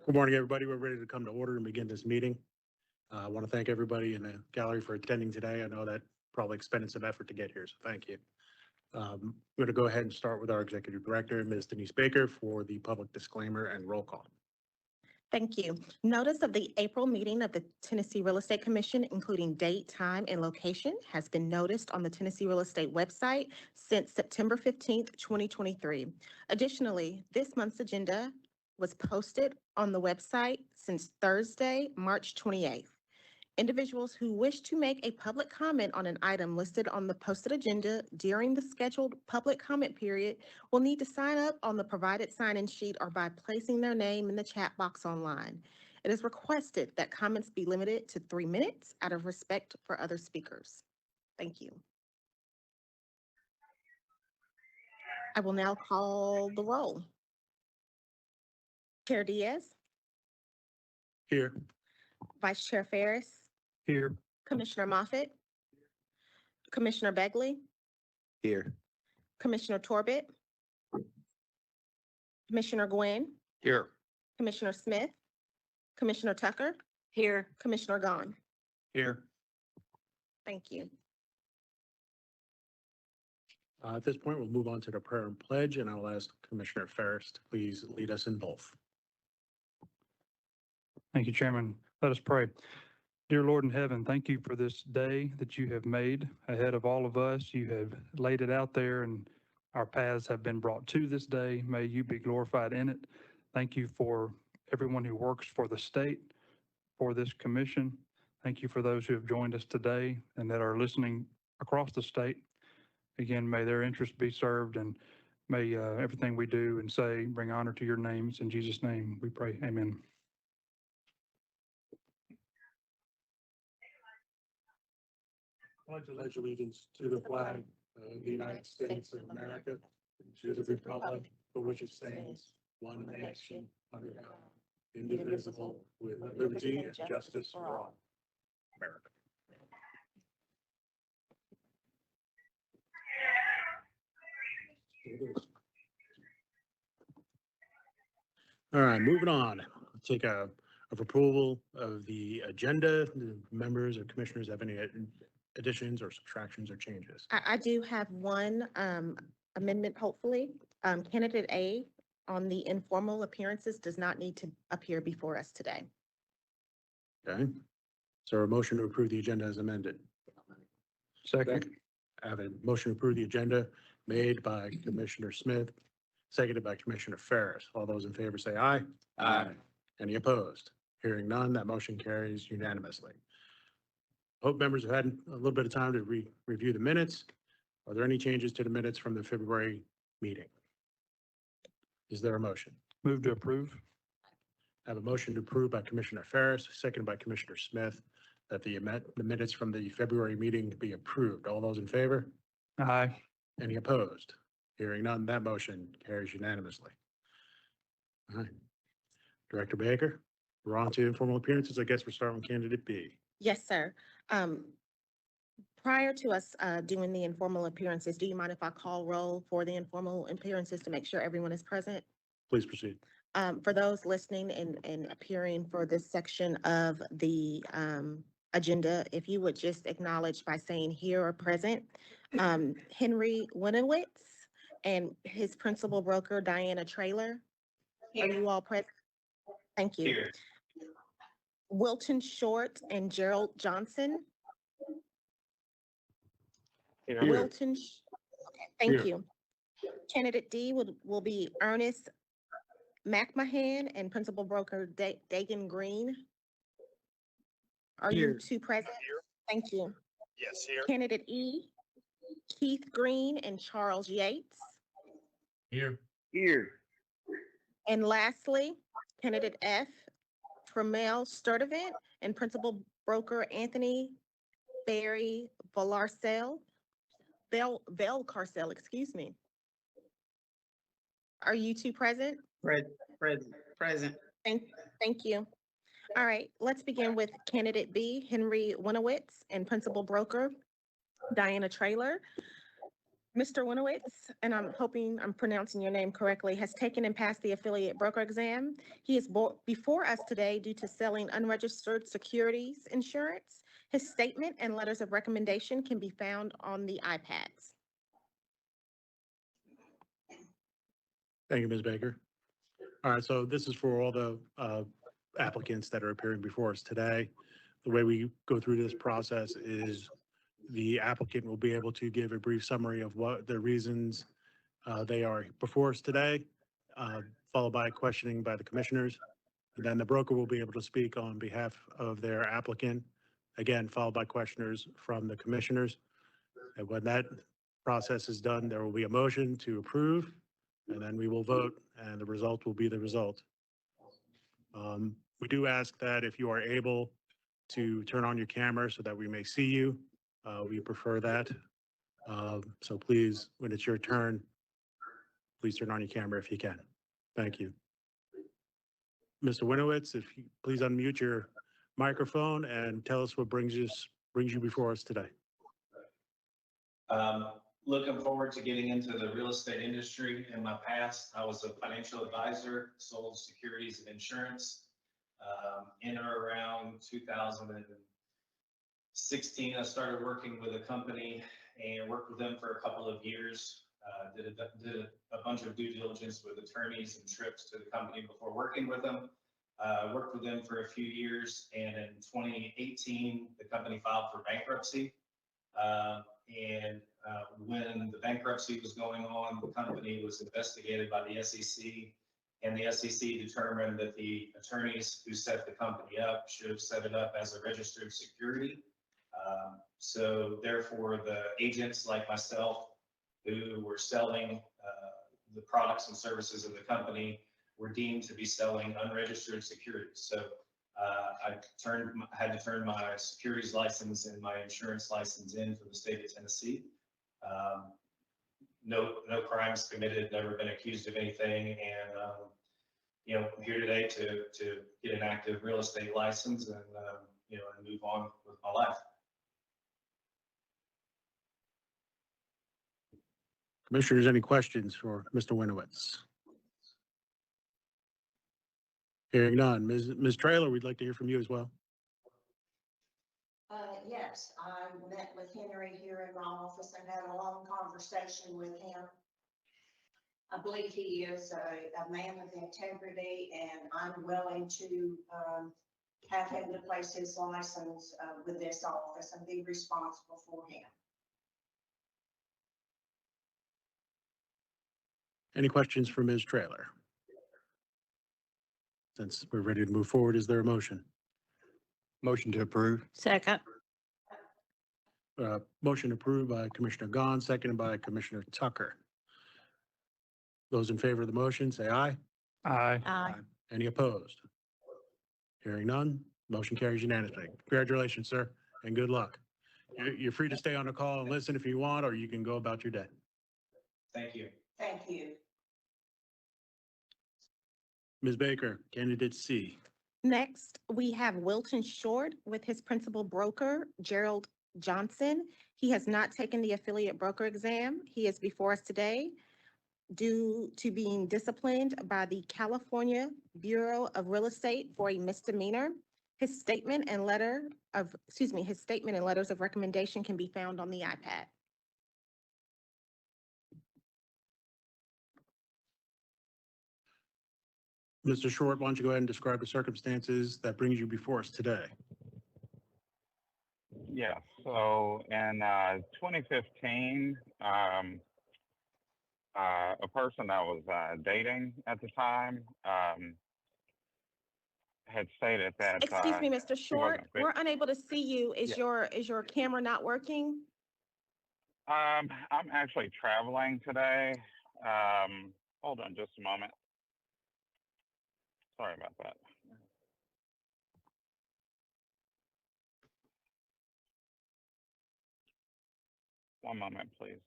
Good morning, everybody. We're ready to come to order and begin this meeting. I want to thank everybody in the gallery for attending today. I know that probably expended some effort to get here, so thank you. We're going to go ahead and start with our Executive Director, Ms. Denise Baker, for the public disclaimer and roll call. Thank you. Notice of the April meeting of the Tennessee Real Estate Commission, including date, time, and location, has been noticed on the Tennessee Real Estate website since September 15th, 2023. Additionally, this month's agenda was posted on the website since Thursday, March 28th. Individuals who wish to make a public comment on an item listed on the posted agenda during the scheduled public comment period will need to sign up on the provided sign-in sheet or by placing their name in the chat box online. It is requested that comments be limited to 3 minutes out of respect for other speakers. Thank you. I will now call the roll. Chair Diaz, Here. Vice Chair Ferris, Here. Commissioner Moffitt, Commissioner Begley, Here. Commissioner Torbett, Commissioner Gwynn, Here. Commissioner Smith, Commissioner Tucker, Here. Commissioner Gahn. Here. Thank you. At this point, we'll move on to the prayer and pledge, and I'll ask Commissioner Ferris to please lead us in both. Thank you, Chairman. Let us pray. Dear Lord in heaven, thank you for this day that you have made ahead of all of us. You have laid it out there and our paths have been brought to this day. May you be glorified in it. Thank you for everyone who works for the state, for this commission. Thank you for those who have joined us today and that are listening across the state. Again, may their interests be served and may everything we do and say bring honor to your names. In Jesus' name we pray. Amen. Pledge allegiance to the flag of the United States of America, and to the republic for which it stands, one nation, under God, indivisible, with liberty and justice for all. America. All right, moving on. Take a of approval of the agenda. Do members or commissioners have any additions or subtractions or changes? I do have one amendment, hopefully. Candidate A on the informal appearances does not need to appear before us today. Okay. So a motion to approve the agenda as amended. Second. I have a motion to approve the agenda made by Commissioner Smith, seconded by Commissioner Ferris. All those in favor say aye. Aye. Any opposed? Hearing none, that motion carries unanimously. Hope members have had a little bit of time to review the minutes. Are there any changes to the minutes from the February meeting? Is there a motion? Move to approve. I have a motion to approve by Commissioner Ferris, seconded by Commissioner Smith, that the minutes from the February meeting be approved. All those in favor? Aye. Any opposed? Hearing none, that motion carries unanimously. All right. Director Baker, we're on to informal appearances. I guess we're starting with candidate B. Yes, sir. Prior to us doing the informal appearances, do you mind if I call roll for the informal appearances to make sure everyone is present? Please proceed. For those listening and appearing for this section of the agenda, if you would just acknowledge by saying here or present, Henry Winowitz and his principal broker, Diana Traylor. Are you all present? Thank you. Here. Wilton Short and Gerald Johnson. Here. Wilton, okay, thank Here. you. Candidate D will be Ernest McMahon and principal broker Dagan Green. Are you Here. two present? Thank you. Yes, here. Candidate E, Keith Green and Charles Yates. Here. Here. And lastly, candidate F, Tremel Sturdivant and principal broker Anthony Barry Valcarcel, excuse me. Are you two present? Present. Thank you. All right, let's begin with candidate B, Henry Winowitz, and principal broker Diana Traylor. Mr. Winowitz, and I'm hoping I'm pronouncing your name correctly, has taken and passed the affiliate broker exam. He is before us today due to selling unregistered securities insurance. His statement and letters of recommendation can be found on the iPads. Thank you, Ms. Baker. All right, so this is for all the applicants that are appearing before us today. The way we go through this process is the applicant will be able to give a brief summary of what the reasons they are before us today, followed by questioning by the commissioners. And then the broker will be able to speak on behalf of their applicant, again, followed by questioners from the commissioners. And when that process is done, there will be a motion to approve, and then we will vote, and the result will be the result. We do ask that if you are able to turn on your camera so that we may see you, we prefer that. So please, when it's your turn, please turn on your camera if you can. Thank you. Mr. Winowitz, if you please unmute your microphone and tell us what brings you before us today. Looking forward to getting into the real estate industry. In my past, I was a financial advisor, sold securities and insurance. In or around 2016, I started working with a company and worked with them for a couple of years. Did a bunch of due diligence with attorneys and trips to the company before working with them. Worked with them for a few years, and in 2018, the company filed for bankruptcy. When the bankruptcy was going on, the company was investigated by the SEC, and the SEC determined that the attorneys who set the company up should have set it up as a registered security. So therefore, the agents like myself who were selling the products and services of the company were deemed to be selling unregistered securities. So I had to turn my securities license and my insurance license in for the state of Tennessee. No crimes committed, never been accused of anything, and I'm here today to get an active real estate license and and move on with my life. Commissioners, any questions for Mr. Winowitz? Hearing none. Ms. Traylor, we'd like to hear from you as well. Yes, I met with Henry here in my office and had a long conversation with him. I believe he is a man of integrity, and I'm willing to have him to place his license with this office and be responsible for him. Any questions for Ms. Traylor? Since we're ready to move forward, is there a motion? Motion to approve. Second. Motion approved by Commissioner Gahn, seconded by Commissioner Tucker. Those in favor of the motion, say aye. Aye. Aye. Any opposed? Hearing none, motion carries unanimously. Congratulations, sir, and good luck. You're free to stay on the call and listen if you want, or you can go about your day. Thank you. Thank you. Ms. Baker, candidate C. Next, we have Wilton Short with his principal broker, Gerald Johnson. He has not taken the affiliate broker exam. He is before us today due to being disciplined by the California Bureau of Real Estate for a misdemeanor. His statement and letters of recommendation can be found on the iPad. Mr. Short, why don't you go ahead and describe the circumstances that brings you before us today? Yeah, so in 2015, a person I was dating at the time had stated that. Excuse me, Mr. Short, wasn't fit. we're unable to see you. Is Yeah. your camera not working? I'm actually traveling today. Hold on just a moment. Sorry about that. One moment, please.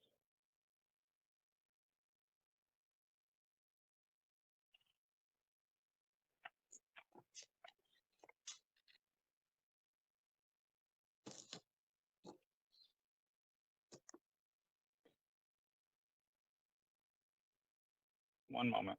One moment.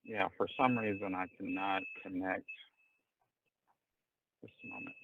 Yeah, for some reason I cannot connect. Just a moment.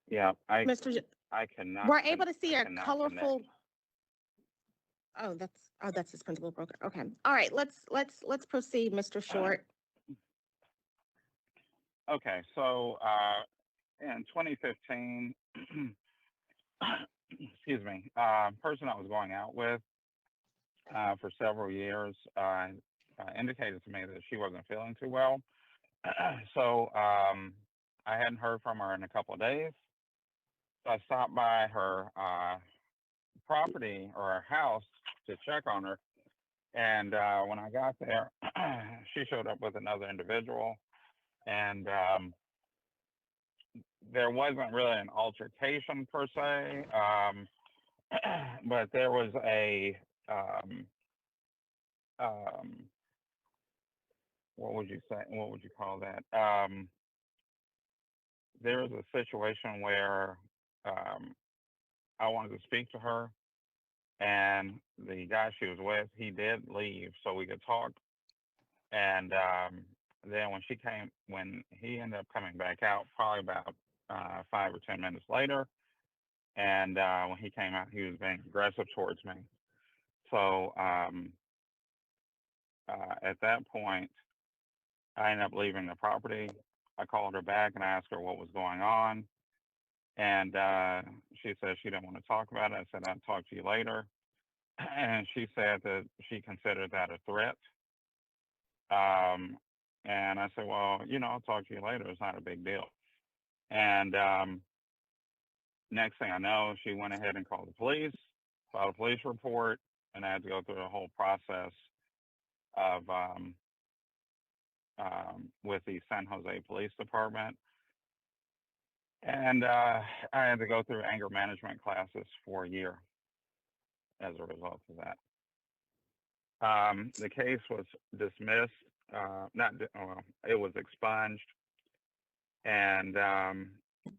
Yeah, Mr. J- I cannot. We're able to see I a cannot colorful. connect. That's his principal broker. Okay. All right, let's proceed, Mr. Short. Okay, so in 2015, excuse me, person I was going out with for several years indicated to me that she wasn't feeling too well. So I hadn't heard from her in a couple of days. So I stopped by her property or her house to check on her. And when I got there, she showed up with another individual. And there wasn't really an altercation per se, but there was a what would you say? What would you call that? There was a situation where I wanted to speak to her, and the guy she was with, he did leave so we could talk. And then when he ended up coming back out, probably about 5 or 10 minutes later, and when he came out, he was being aggressive towards me. So at that point, I ended up leaving the property. I called her back and I asked her what was going on. And she said she didn't want to talk about it. I said, I'll talk to you later. And she said that she considered that a threat. And I said, well, I'll talk to you later. It's not a big deal. And next thing I know, she went ahead and called the police, filed a police report, and I had to go through the whole process of with the San Jose Police Department. And I had to go through anger management classes for a year as a result of that. The case was dismissed, it was expunged, and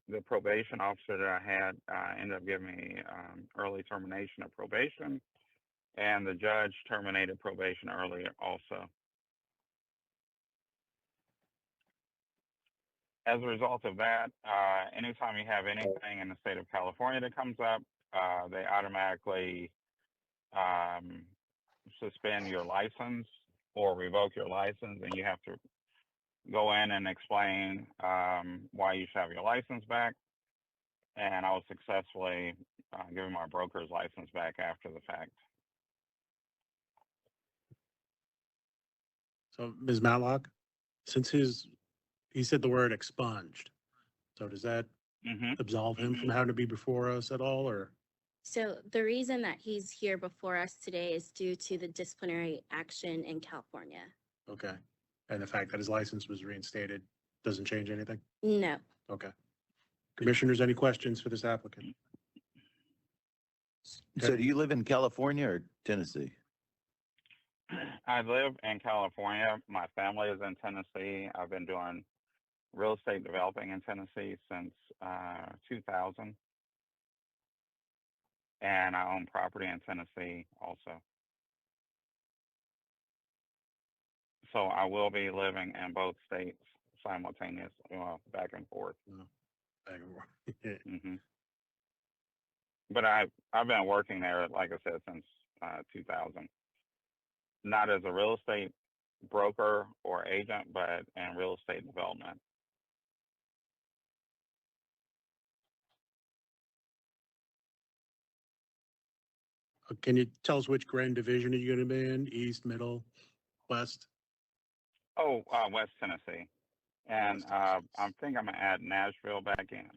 the probation officer that I had ended up giving me early termination of probation, and the judge terminated probation early also. As a result of that, anytime you have anything in the state of California that comes up, they automatically suspend your license or revoke your license, and you have to go in and explain why you should have your license back. And I was successfully given my broker's license back after the fact. So Ms. Matlock, since he said the word expunged, so does that absolve him from having to be before us at all, or? So the reason that he's here before us today is due to the disciplinary action in California. Okay. And the fact that his license was reinstated Doesn't change anything? No. Okay. Commissioners, any questions for this applicant? So do you live in California or Tennessee? I live in California. My family is in Tennessee. I've been doing real estate developing in Tennessee since 2000. And I own property in Tennessee also. So I will be living in both states simultaneously, back and forth. Back and forth. hmm But I've been working there, like I said, since 2000. Not as a real estate broker or agent, but in real estate development. Can you tell us which grand division are you going to be in? East, middle, west? Oh, West Tennessee, and West Tennessee. I think I'm gonna add Nashville back in.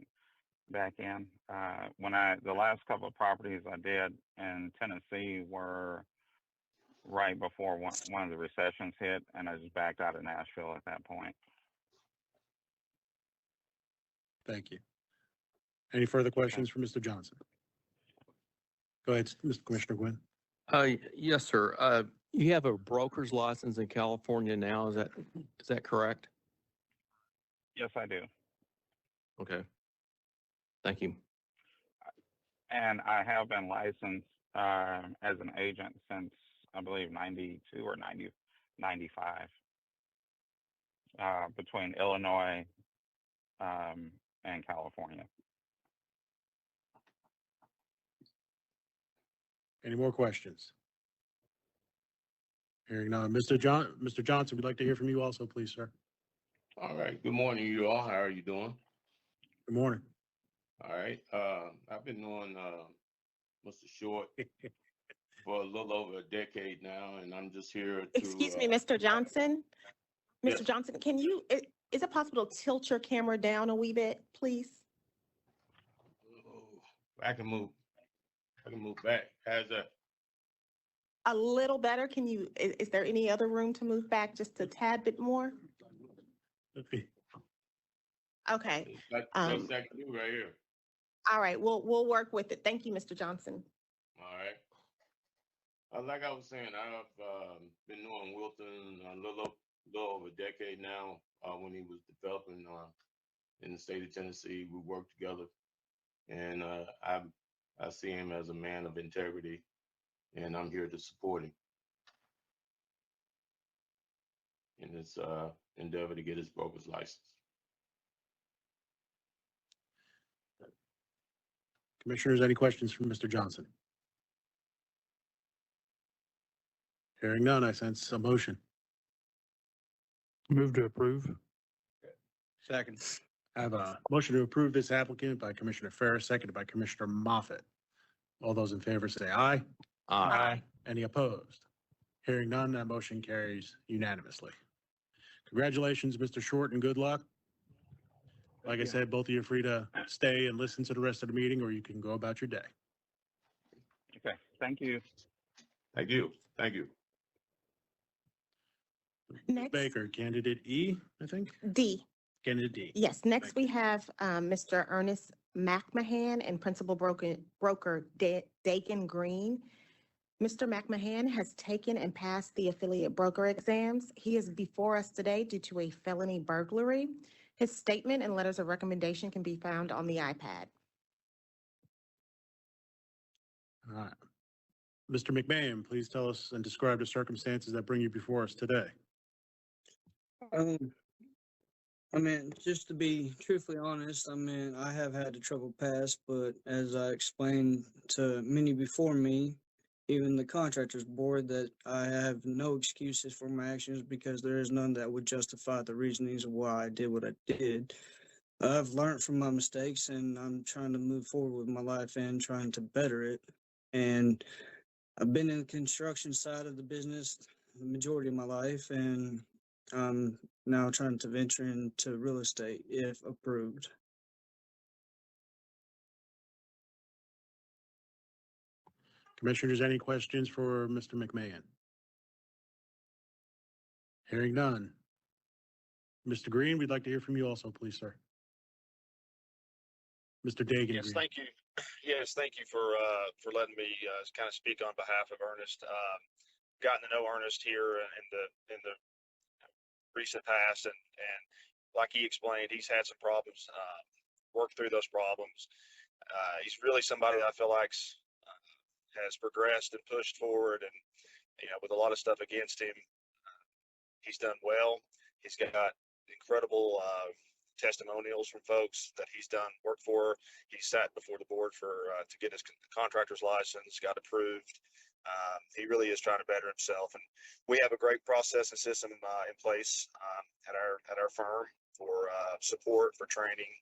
The last couple of properties I did in Tennessee were right before one of the recessions hit, and I just backed out of Nashville at that point. Thank you. Any further questions for Mr. Johnson? Go ahead, Mr. Commissioner Gwynn. Yes, sir. You have a broker's license in California now, is that correct? Yes, I do, Okay. Thank you. and I have been licensed as an agent since I believe 92 or 95 between Illinois and California. Any more questions? Hearing none. Mr. Johnson, we'd like to hear from you also, please, sir. All right. Good morning, you all. How are you doing? Good morning. All right. I've been knowing Mr. Short for a little over a decade now, and I'm just here to. Excuse me, Mr. Johnson? yes. Mr. Johnson, is it possible to tilt your camera down a wee bit, please? Oh, I can move back. How's that? A little better? Is there any other room to move back just a tad bit more? Okay, That's I can do right here. all right, we'll work with it. Thank you, Mr. Johnson. All right. Like I was saying, I've been knowing Wilton a little over a decade now. When he was developing in the state of Tennessee, we worked together, and I see him as a man of integrity, and I'm here to support him in this endeavor to get his broker's license. Commissioners, any questions from Mr. Johnson? Hearing none, I sense a motion. Move to approve. Second. I have a motion to approve this applicant by Commissioner Ferris, seconded by Commissioner Moffett. All those in favor say aye. Aye. Any opposed? Hearing none, that motion carries unanimously. Congratulations, Mr. Short, and good luck. Like I said, both of you are free to stay and listen to the rest of the meeting, or you can go about your day. Okay, thank you. Thank you. Thank you. Next, Baker, candidate E, I think, D. candidate D. Yes, next Thank we have Mr. Ernest McMahon and Principal Broker Dakin Green. Mr. McMahon has taken and passed the affiliate broker exams. He is before us today due to a felony burglary. His statement and letters of recommendation can be found on the iPad. All right. Mr. McMahon, please tell us and describe the circumstances that bring you before us today. Just to be truthfully honest, I have had a troubled past, but as I explained to many before me, even the contractors board, that I have no excuses for my actions because there is none that would justify the reasonings of why I did what I did. I've learned from my mistakes, and I'm trying to move forward with my life and trying to better it. And I've been in the construction side of the business the majority of my life, and I'm now trying to venture into real estate if approved. Commissioners, any questions for Mr. McMahon? Hearing none. Mr. Green, we'd like to hear from you also, please, sir. Mr. Dagan Yes, Green. thank you. Yes, thank you for letting me kind of speak on behalf of Ernest. Gotten to know Ernest here in the recent past, and like he explained, he's had some problems. Worked through those problems. He's really somebody that I feel like has progressed and pushed forward, and with a lot of stuff against him, he's done well. He's got incredible testimonials from folks that he's done work for. He sat before the board to get his contractor's license, got approved. He really is trying to better himself, and we have a great process and system in place at our firm for support, for training,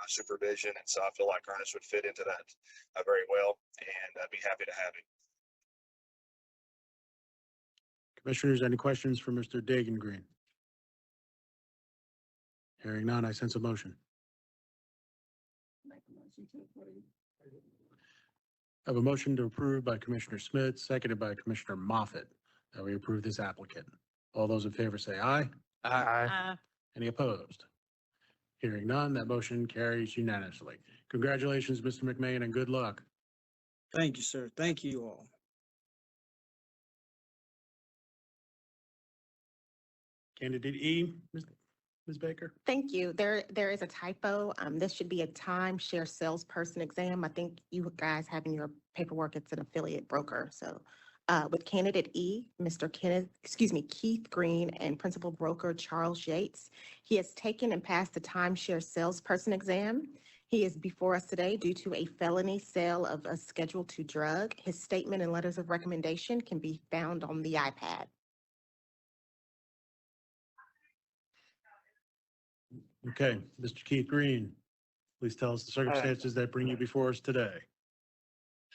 supervision, and so I feel like Ernest would fit into that very well, and I'd be happy to have him. Commissioners, any questions for Mr. Dagan Green? Hearing none, I sense a motion. I have a motion to approve by Commissioner Smith, seconded by Commissioner Moffett, that we approve this applicant. All those in favor say aye. Aye. Any opposed? Hearing none, that motion carries unanimously. Congratulations, Mr. McMahon, and good luck. Thank you, sir. Thank you all. Candidate E, Ms. Baker? Thank you. There is a typo. This should be a timeshare salesperson exam. I think you guys have in your paperwork, it's an affiliate broker. So with candidate E, Keith Green, and principal broker Charles Yates. He has taken and passed the timeshare salesperson exam. He is before us today due to a felony sale of a Schedule II drug. His statement and letters of recommendation can be found on the iPad. Okay, Mr. Keith Green, please tell us the circumstances that bring you before us today.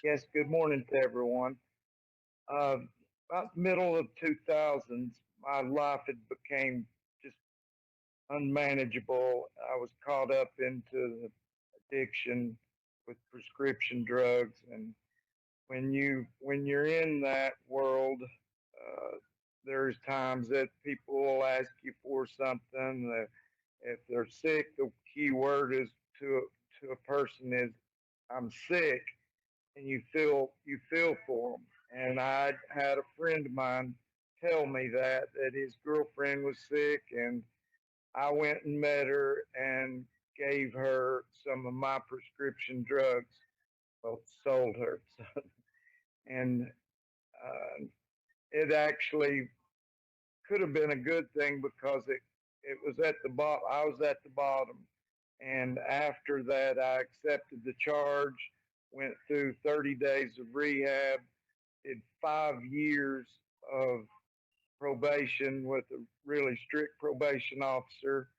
Yes, good morning to everyone. About the middle of 2000s, my life had became just unmanageable. I was caught up into addiction with prescription drugs, and when you're in that world, there's times that people will ask you for something. If they're sick, the key word is to a person is, "I'm sick," and you feel for them. And I had a friend of mine tell me that his girlfriend was sick, and I went and met her and gave her some of my prescription drugs. Well, sold her, and it actually could have been a good thing because it was at the bottom. I was at the bottom. And after that, I accepted the charge, went through 30 days of rehab, did 5 years of probation with a really strict probation officer.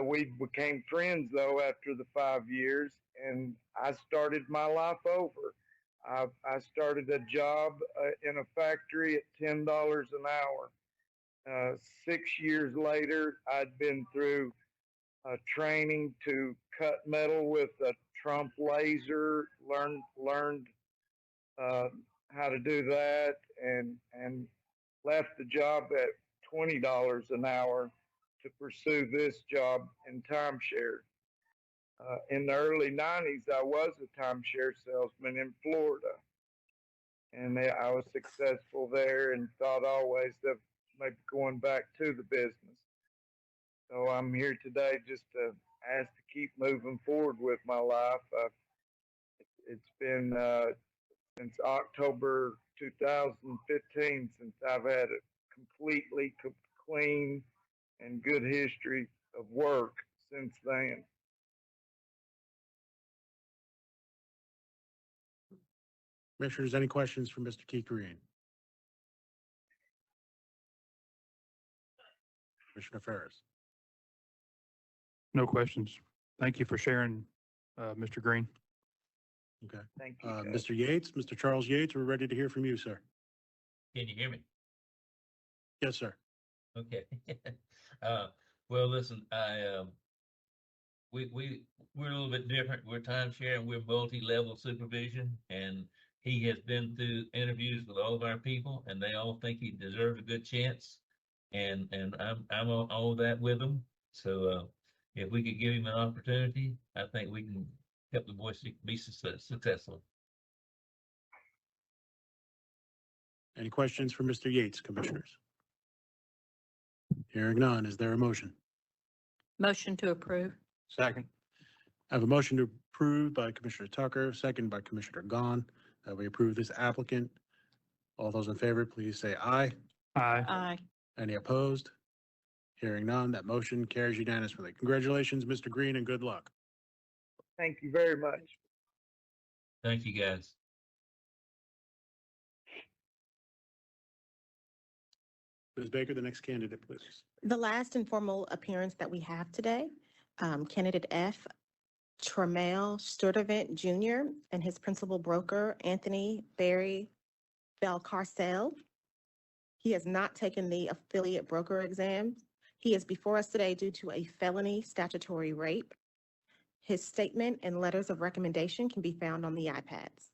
We became friends, though, after the 5 years, and I started my life over. I started a job in a factory at $10 an hour. 6 years later, I'd been through training to cut metal with a Trump laser, learned how to do that, and left the job at $20 an hour to pursue this job in timeshare. In the early 90s, I was a timeshare salesman in Florida, and I was successful there and thought always of maybe going back to the business. So I'm here today just to ask to keep moving forward with my life. It's been since October 2015 since I've had a completely clean and good history of work since then. Commissioners, any questions for Mr. Keith Green? Commissioner Ferris? No questions. Thank you for sharing, Mr. Green. Okay. Thank you. Mr. Yates, Mr. Charles Yates, we're ready to hear from you, sir. Can you hear me? Yes, sir. Okay. Well, listen, we're a little bit different. We're timeshare and we're multi-level supervision, and he has been through interviews with all of our people, and they all think he deserves a good chance. and I'm on all that with him. So, if we could give him an opportunity, I think we can help the boys be successful. Any questions for Mr. Yates, commissioners? Hearing none, is there a motion? Motion to approve. Second. I have a motion to approve by Commissioner Tucker, second by Commissioner Gahn, that we approve this applicant. All those in favor, please say aye. Aye. Aye. Any opposed? Hearing none, that motion carries unanimously. Congratulations, Mr. Green, and good luck. Thank you very much. Thank you, guys. Ms. Baker, the next candidate, please. The last informal appearance that we have today, candidate F, Tramail Sturtevant Jr. and his principal broker, Anthony Barry Belcarcel. He has not taken the affiliate broker exam. He is before us today due to a felony statutory rape. His statement and letters of recommendation can be found on the iPads.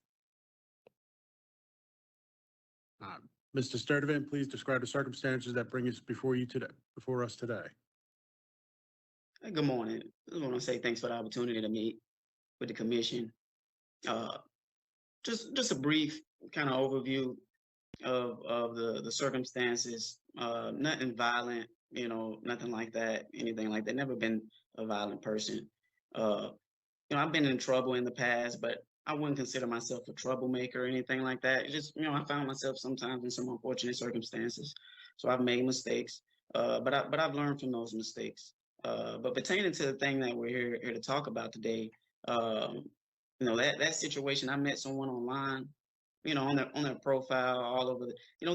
Mr. Sturtevant, please describe the circumstances that bring us before us today. Good morning. I just want to say thanks for the opportunity to meet with the commission. Just a brief kind of overview of the circumstances. Nothing violent, nothing like that, anything like that. Never been a violent person. I've been in trouble in the past, but I wouldn't consider myself a troublemaker or anything like that. It's just, I found myself sometimes in some unfortunate circumstances. So I've made mistakes, but I've learned from those mistakes. But pertaining to the thing that we're here to talk about today, that situation, I met someone online, on their profile all over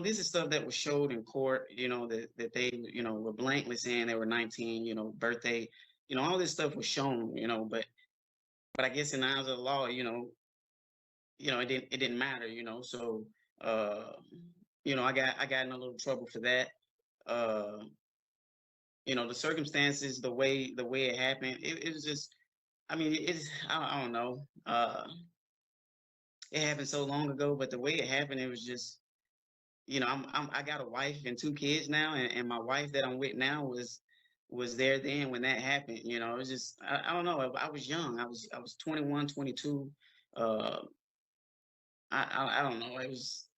this is stuff that was showed in court, that they, were blankly saying they were 19, birthday, all this stuff was shown, but I guess in the eyes of the law, it didn't matter, so, I got in a little trouble for that. The circumstances, the way it happened, it was just, I don't know. It happened so long ago, but the way it happened, it was just, I got a wife and 2 kids now, and my wife that I'm with now was there then when that happened. It was just, I don't know. I was young. I was 21, 22. I don't know. It's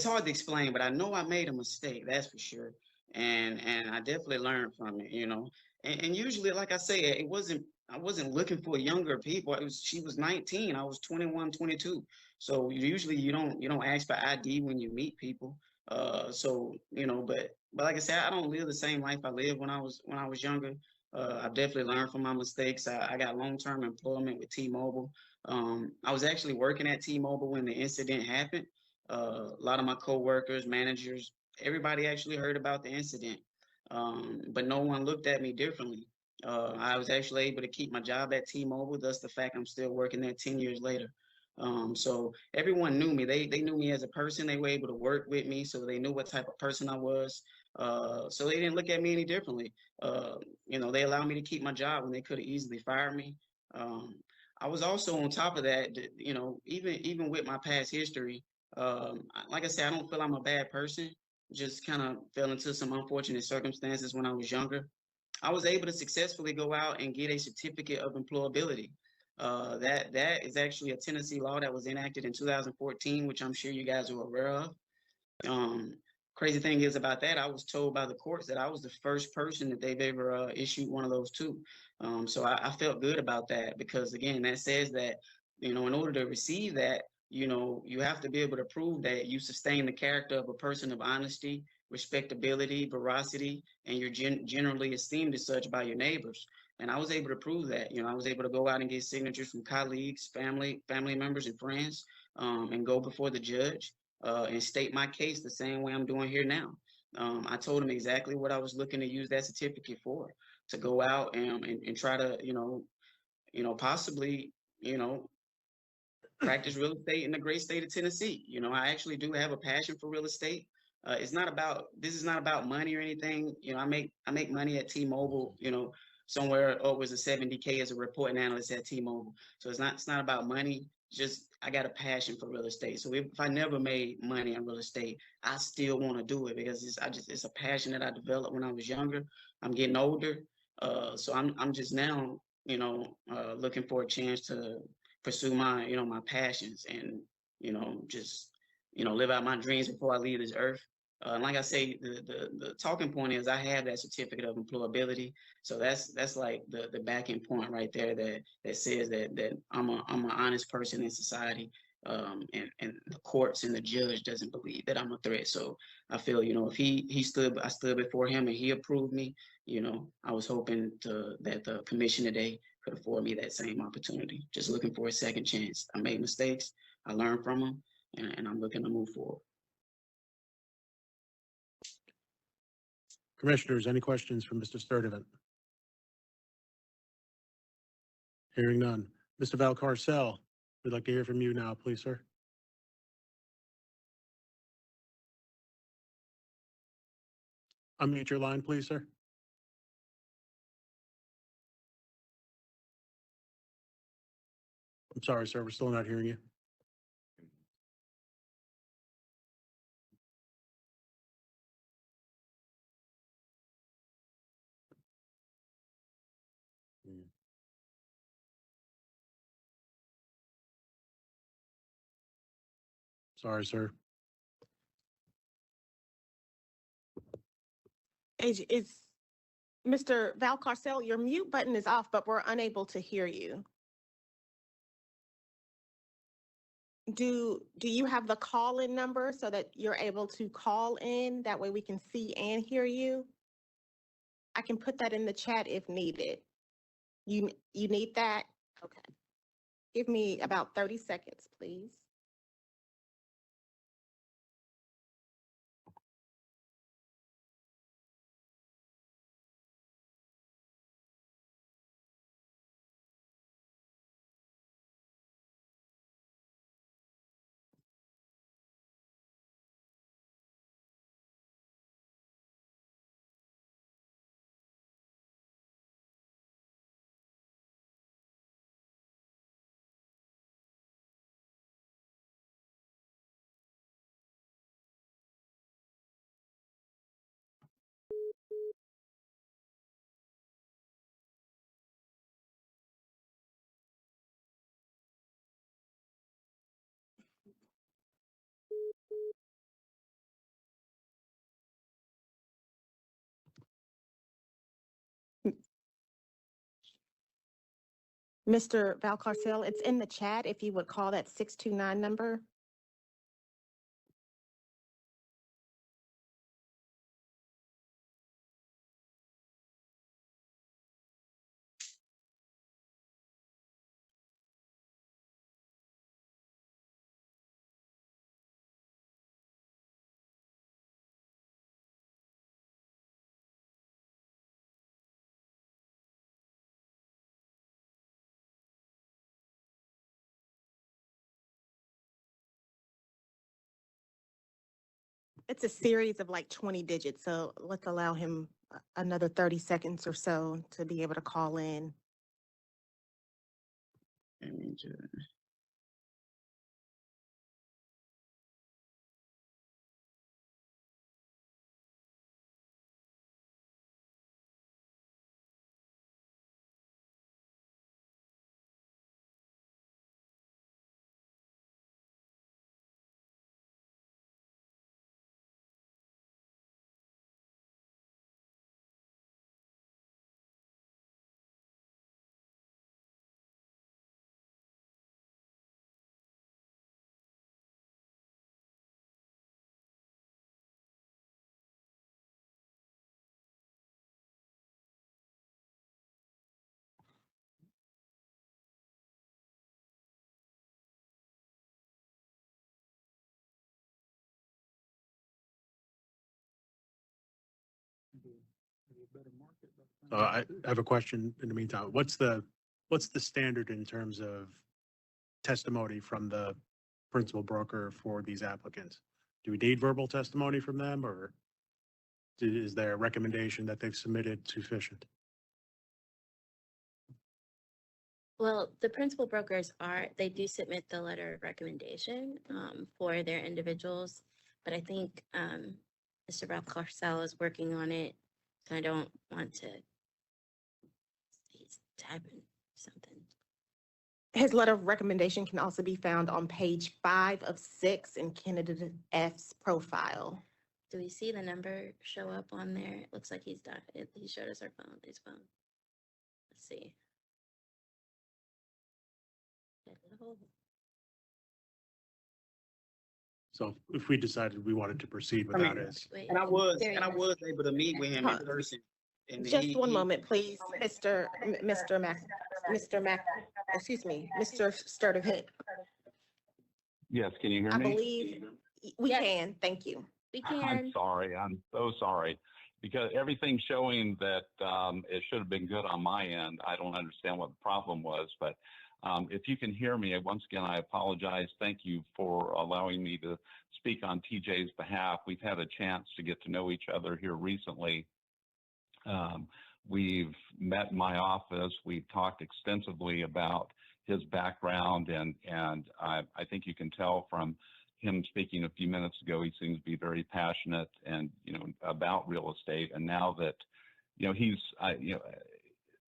hard to explain, but I know I made a mistake. That's for sure. And I definitely learned from it, and usually, like I say, I wasn't looking for younger people. She was 19. I was 21, 22. So usually you don't ask for ID when you meet people. So, but like I said, I don't live the same life I lived when I was younger. I've definitely learned from my mistakes. I got long-term employment with T-Mobile. I was actually working at T-Mobile when the incident happened. A lot of my coworkers, managers, everybody actually heard about the incident, but no one looked at me differently. I was actually able to keep my job at T-Mobile, thus the fact I'm still working there 10 years later. So everyone knew me. They knew me as a person. They were able to work with me, so they knew what type of person I was. So they didn't look at me any differently. They allowed me to keep my job when they could have easily fired me. I was also on top of that, even with my past history, like I said, I don't feel I'm a bad person. Just kind of fell into some unfortunate circumstances when I was younger. I was able to successfully go out and get a certificate of employability. That is actually a Tennessee law that was enacted in 2014, which I'm sure you guys are aware of. Crazy thing is about that, I was told by the courts that I was the first person that they've ever issued one of those to. So I felt good about that because, again, that says that, in order to receive that, you have to be able to prove that you sustain the character of a person of honesty, respectability, veracity, and you're generally esteemed as such by your neighbors. And I was able to prove that. I was able to go out and get signatures from colleagues, family members, and friends, and go before the judge and state my case the same way I'm doing here now. I told him exactly what I was looking to use that certificate for, to go out and try to, possibly, practice real estate in the great state of Tennessee. I actually do have a passion for real estate. This is not about money or anything. I make money at T-Mobile, somewhere upwards of $70K as a reporting analyst at T-Mobile. So it's not about money, just, I got a passion for real estate. So if I never made money in real estate, I still want to do it because it's a passion that I developed when I was younger. I'm getting older. So I'm just now, looking for a chance to pursue my, my passions and, just, live out my dreams before I leave this earth. Like I say, the talking point is I have that certificate of employability. So that's like the backing point right there that says that I'm an honest person in society. And the courts and the judge doesn't believe that I'm a threat. So I feel, if I stood before him and he approved me, I was hoping that the commission today could afford me that same opportunity. Just looking for a second chance. I made mistakes. I learned from them, and I'm looking to move forward. Commissioners, any questions for Mr. Sturdivant? Hearing none. Mr. Valcarcel, we'd like to hear from you now, please, sir. Unmute your line, please, sir. I'm sorry, sir, we're still not hearing you. Sorry, sir. Is Mr. Valcarcel, your mute button is off, but we're unable to hear you. Do you have the call-in number so that you're able to call in? That way we can see and hear you? I can put that in the chat if needed. You need that? Okay. Give me about 30 seconds, please. Mr. Valcarcel, it's in the chat if you would call that 629 number. It's a series of like 20 digits, so let's allow him another 30 seconds or so to be able to call in. I have a question in the meantime. What's the standard in terms of testimony from the principal broker for these applicants? Do we need verbal testimony from them, or is their recommendation that they've submitted sufficient? Well, the principal brokers they do submit the letter of recommendation for their individuals, but I think Mr. Valcarcel is working on it, so I don't want to. He's typing something. His letter of recommendation can also be found on page 5 of 6 in candidate F's profile. Do we see the number show up on there? It looks like he's done it. He showed us his phone. Let's see. Hello. So if we decided we wanted to proceed I mean, without it, Wait, And I was, there he and I is. was able to meet with him in Huh. person. And Just one moment, please, Mr. Sturtevant. Yes, can you hear I me? believe we Yes. can, thank you. We I'm can. sorry. I'm so sorry. Because everything's showing that it should have been good on my end. I don't understand what the problem was, but if you can hear me, once again, I apologize. Thank you for allowing me to speak on TJ's behalf. We've had a chance to get to know each other here recently. We've met in my office. We've talked extensively about his background, and I think you can tell from him speaking a few minutes ago, he seems to be very passionate and, about real estate. And now that,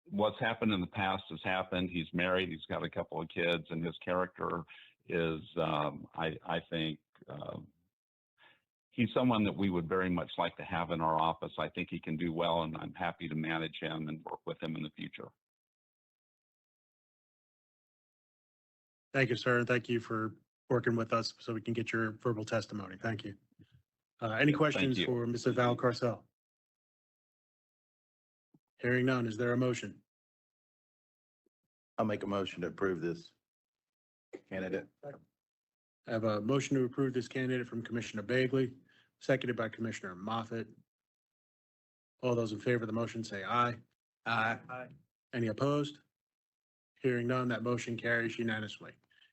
what's happened in the past has happened. He's married, he's got a couple of kids, and his character is, I think, he's someone that we would very much like to have in our office. I think he can do well, and I'm happy to manage him and work with him in the future. thank you, sir. And thank you for working with us so we can get your verbal testimony. Thank you. Any questions you. for Mr. Valcarcel? Hearing none, is there a motion? I'll make a motion to approve this candidate. I have a motion to approve this candidate from Commissioner Bagley, seconded by Commissioner Moffett. All those in favor of the motion say aye. Aye. Any opposed? Hearing none, that motion carries unanimously.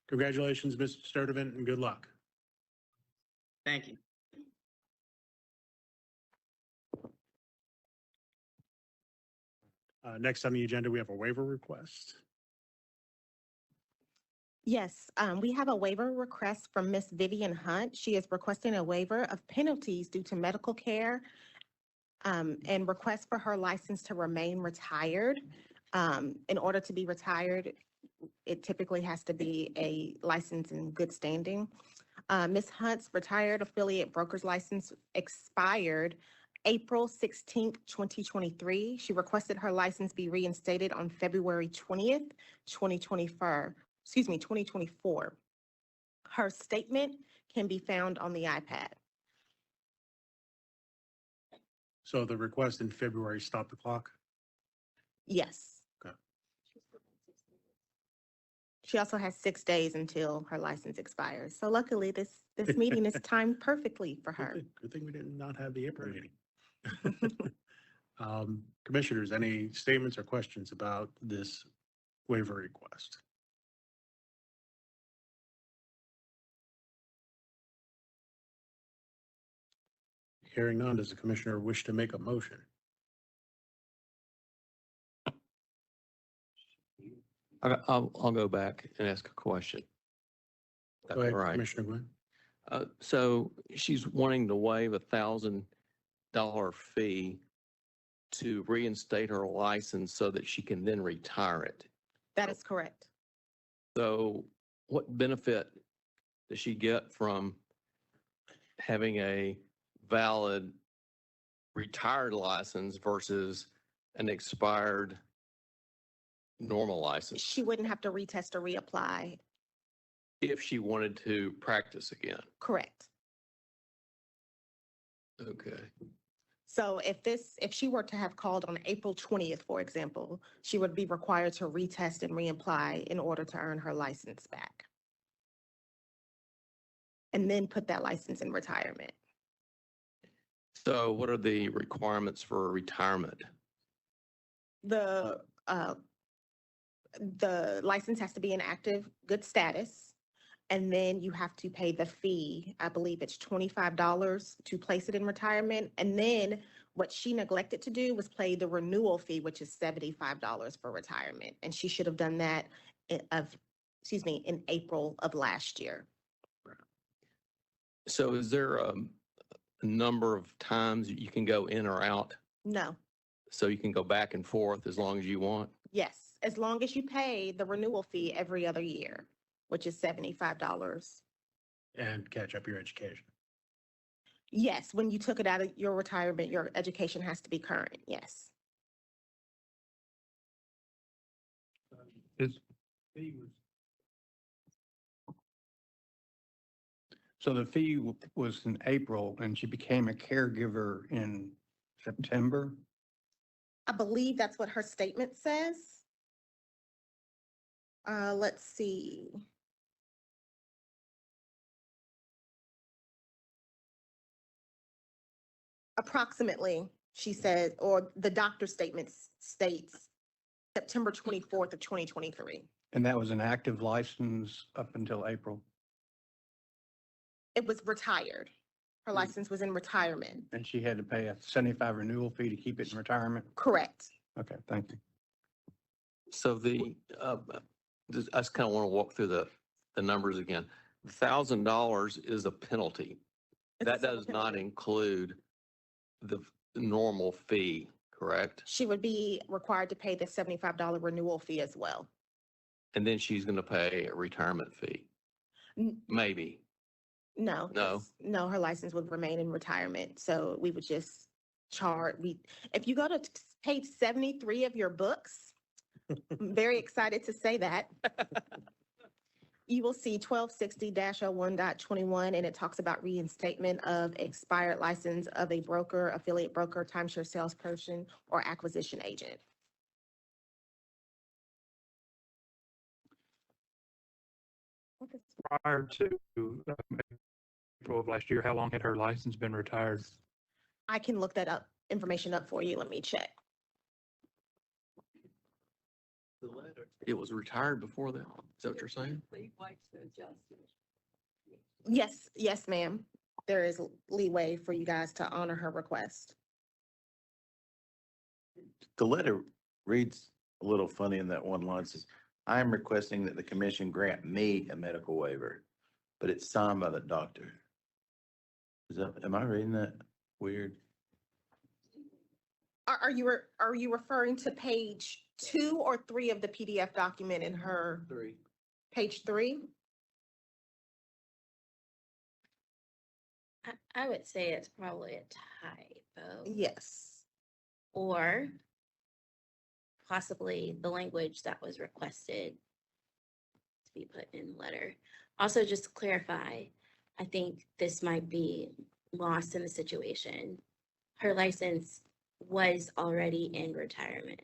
Congratulations, Mr. Sturtevant, and good luck. Thank you. Next on the agenda, we have a waiver request. Yes, we have a waiver request from Miss Vivian Hunt. She is requesting a waiver of penalties due to medical care and request for her license to remain retired. In order to be retired, it typically has to be a license in good standing. Ms. Hunt's retired affiliate broker's license expired April 16th, 2023. She requested her license be reinstated on February 20th, 2024. Her statement can be found on the iPad. So the request in February stopped the clock? Yes. Okay. She also has 6 days until her license expires. So luckily, this meeting is timed perfectly for her. Good thing we did not have the April meeting. Commissioners, any statements or questions about this waiver request? Hearing none, does the commissioner wish to make a motion? I'll go back and ask a question. Go ahead, All right. Commissioner Gwynn. So she's wanting to waive $1,000 fee to reinstate her license so that she can then retire it. That is correct. So what benefit does she get from having a valid retired license versus an expired normal license She wouldn't have to retest or reapply. if she wanted to practice again? Correct. Okay. So if she were to have called on April 20th, for example, she would be required to retest and reapply in order to earn her license back. And then put that license in retirement. So what are the requirements for retirement? The license has to be in active, good status. And then you have to pay the fee. I believe it's $25 to place it in retirement. And then What she neglected to do was pay the renewal fee, which is $75 for retirement. And she should have done that in April of last year. So is there a number of times that you can go in or out? No, So you can go back and forth as long as you want? yes, as long as you pay the renewal fee every other year, which is $75. And catch up your education. Yes, when you took it out of your retirement, your education has to be current, yes. Is, So the fee was in April and she became a caregiver in September. I believe that's what her statement says. Let's see. Approximately, she said, or the doctor's statement states September 24th of 2023. And that was an active license up until April. It was retired. Her license was in retirement. And she had to pay a 75 renewal fee to keep it in retirement. Correct. Okay, thank you. So I just kind of want to walk through the numbers again. $1,000 is a penalty. It's a That civil does not penalty. include the normal fee, correct? She would be required to pay the $75 renewal fee as well. And then she's going to pay a retirement fee, N- maybe. No. No. No, her license would remain in retirement, so we would just if you go to page 73 of your books, I'm very excited to say that. You will see 1260-01.21, and it talks about reinstatement of expired license of a broker, affiliate broker, timeshare salesperson, or acquisition agent. prior to April of last year, how long had her license been retired? I can look that information up for you. Let me check. It was retired before that. Is that what you're saying? Yes, ma'am. There is leeway for you guys to honor her request. The letter reads a little funny in that one line. It says, I am requesting that the commission grant me a medical waiver, but it's signed by the doctor. Am I reading that weird? Are you referring to page 2 or 3 of the PDF document in her? 3. Page 3? I would say it's probably a typo. Yes. Or possibly the language that was requested to be put in the letter. Also, just to clarify, I think this might be lost in the situation. Her license was already in retirement.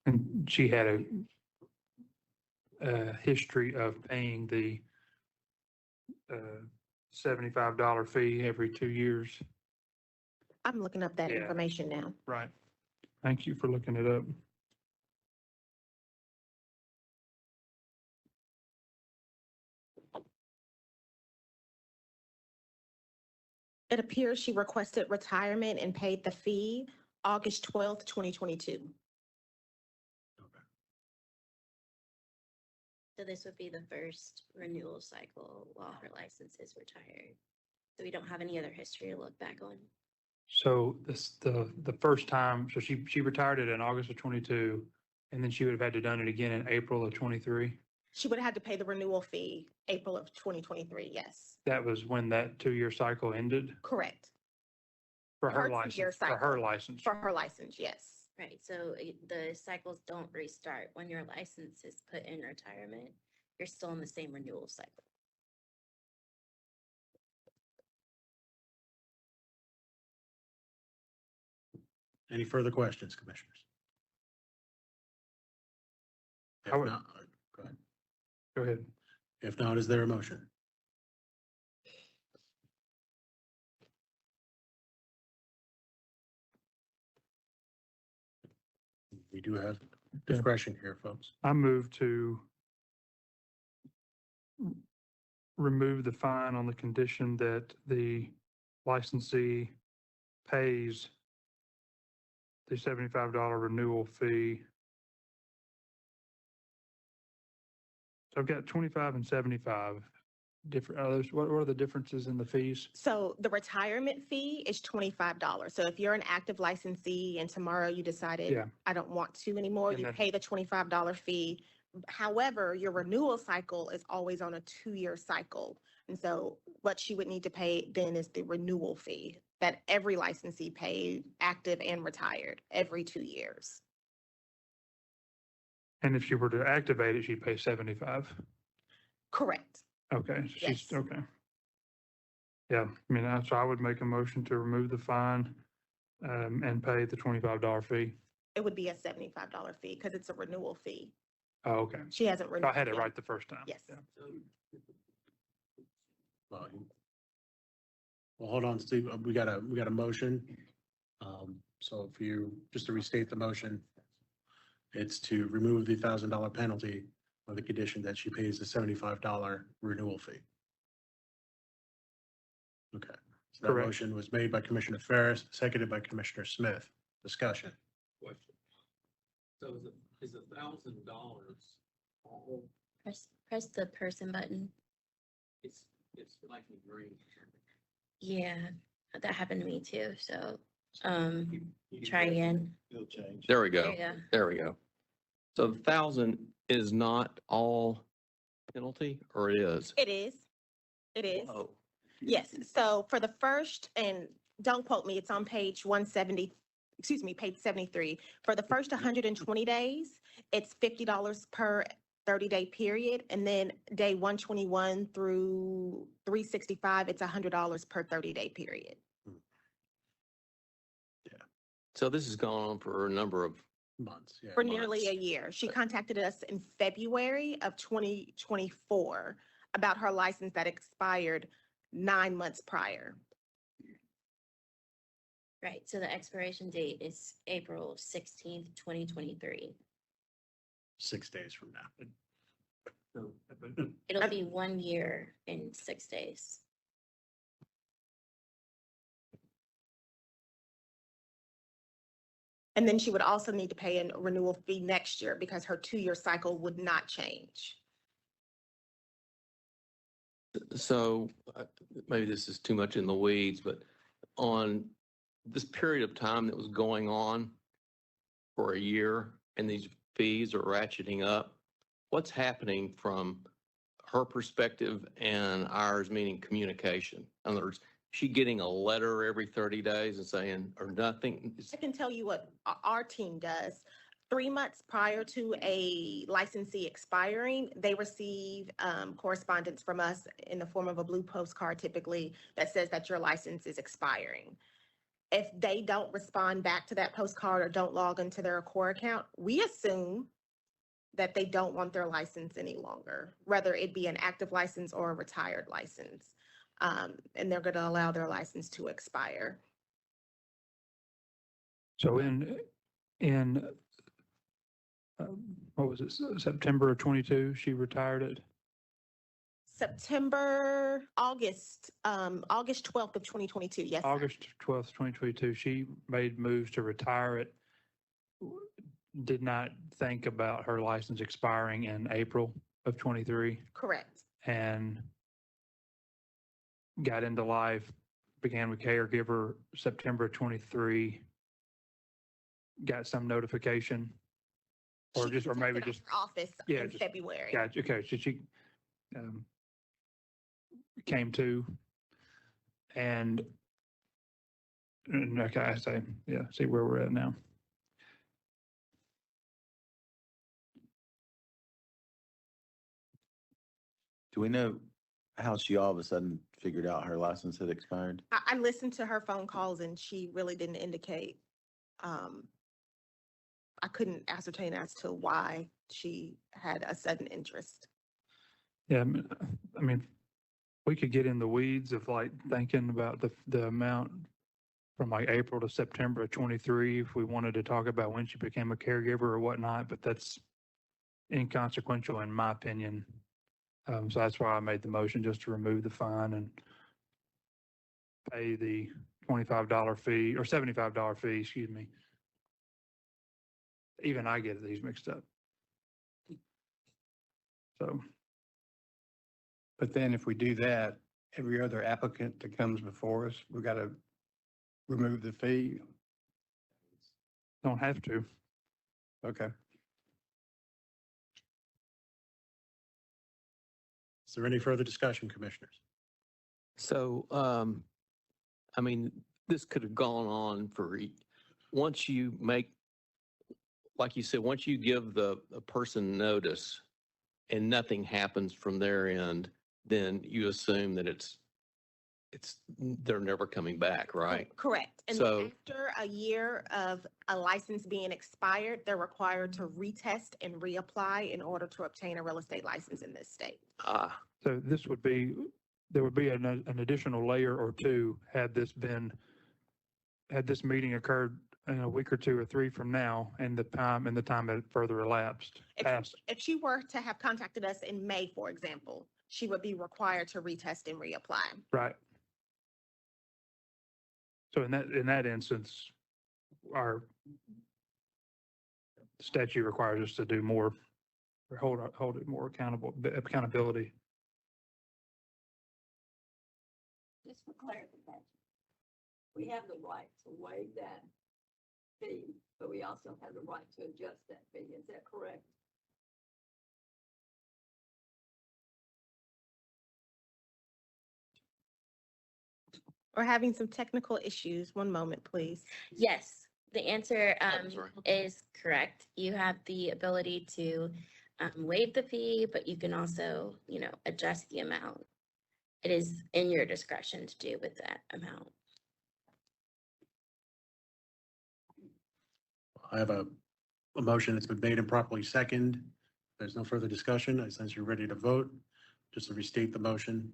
And she had a history of paying the $75 fee every 2 years. I'm looking up that Yeah. information now. Right. Thank you for looking it up. It appears she requested retirement and paid the fee August 12th, 2022. So this would be the first renewal cycle while her license is retired. So we don't have any other history to look back on. So the first time, so she retired it in August of 22, and then she would have had to done it again in April of 23. She would have had to pay the renewal fee April of 2023, yes. That was when that 2-year cycle ended Correct. for Her her 2-year license, for cycle. her license. For her license, yes. Right, so the cycles don't restart when your license is put in retirement. You're still in the same renewal cycle. Any further questions, commissioners? If I would- not, go ahead. Go ahead. If not, is there a motion? We do have discretion here, folks. I move to remove the fine on the condition that the licensee pays the $75 renewal fee. So I've got 25 and 75 different, what are the differences in the fees? So the retirement fee is $25. So if you're an active licensee and tomorrow you decided, Yeah. I don't want to anymore, And you then- pay the $25 fee. However, your renewal cycle is always on a 2-year cycle. And so what she would need to pay then is the renewal fee that every licensee pays, active and retired, every 2 years. And if she were to activate it, she'd pay 75. Correct. Okay, so she's, Yes. okay. Yeah, I mean, so I would make a motion to remove the fine and pay the $25 fee. It would be a $75 fee because it's a renewal fee. Oh, okay. She hasn't renewed. I had it yet. right the first time. Yes. Yeah. Well, hold on, Steve. We got a motion. So if you, just to restate the motion, it's to remove the $1,000 penalty on the condition that she pays the $75 renewal fee. Okay. So that Correct. motion was made by Commissioner Ferris, seconded by Commissioner Smith. Discussion. Question. So is $1,000 all, Press the person button. it's like green. Yeah, that happened to me too, so, try again. It'll change. There we There go. you go. There we go. So the 1,000 is not all penalty, or it is? It is. It is. Oh, Yes, so for the first, and don't quote me, it's on page 170, excuse me, page 73. For the first 120 days, it's $50 per 30-day period. And then day 121 through 365, it's $100 per 30-day period. so this has gone on for a number of Months, yeah. For nearly a year. She contacted us in February of 2024 about her license that expired 9 months prior. Right, so the expiration date is April 16th, 2023. 6 days from now. It'll be 1 year and 6 days. And then she would also need to pay a renewal fee next year because her 2-year cycle would not change. So maybe this is too much in the weeds, but on this period of time that was going on for a year and these fees are ratcheting up, what's happening from her perspective and ours, meaning communication? In other words, she getting a letter every 30 days and saying, or nothing? I can tell you what our team does. 3 months prior to a licensee expiring, they receive correspondence from us in the form of a blue postcard typically that says that your license is expiring. If they don't respond back to that postcard or don't log into their core account, we assume that they don't want their license any longer, whether it be an active license or a retired license. And they're going to allow their license to expire. So in what was it, September of 22, she retired it? August 12th of 2022, yes. sir. August 12th, 2022, she made moves to retire it. Did not think about her license expiring in April of 23 Correct. and got into life, began with caregiver September 23, got some notification or She just, or maybe contacted just, our office yeah, in just February. gotcha. Okay, so she came to and okay, I say, yeah, see where we're at now. Do we know how she all of a sudden figured out her license had expired? I listened to her phone calls and she really didn't indicate. I couldn't ascertain as to why she had a sudden interest. Yeah, I mean, we could get in the weeds of like thinking about the amount from like April to September of 23, if we wanted to talk about when she became a caregiver or whatnot, but that's inconsequential in my opinion. So that's why I made the motion, just to remove the fine and pay the $25 fee or $75 fee, excuse me. Even I get these mixed up. So, But then if we do that, every other applicant that comes before us, we got to remove the fee. don't have to. Okay. Is there any further discussion, commissioners? So, I mean, this could have gone on for, once you make, like you said, once you give the a person notice and nothing happens from their end, then you assume that they're never coming back, right? Correct. And So- after a year of a license being expired, they're required to retest and reapply in order to obtain a real estate license in this state. Ah, So this would be, there would be an additional layer or two had this meeting occurred in a week or two or three from now and the time had further elapsed. Past. If she were to have contacted us in May, for example, she would be required to retest and reapply. Right. So in that instance, our statute requires us to do more, or hold it more accountability. Just for clarification, we have the right to waive that fee, but we also have the right to adjust that fee. Is that correct? We're having some technical issues. One moment, please. Yes, the answer sorry. is correct. You have the ability to waive the fee, but you can also, adjust the amount. It is in your discretion to do with that amount. I have a motion that's been made and properly second. There's no further discussion. I sense you're ready to vote. Just to restate the motion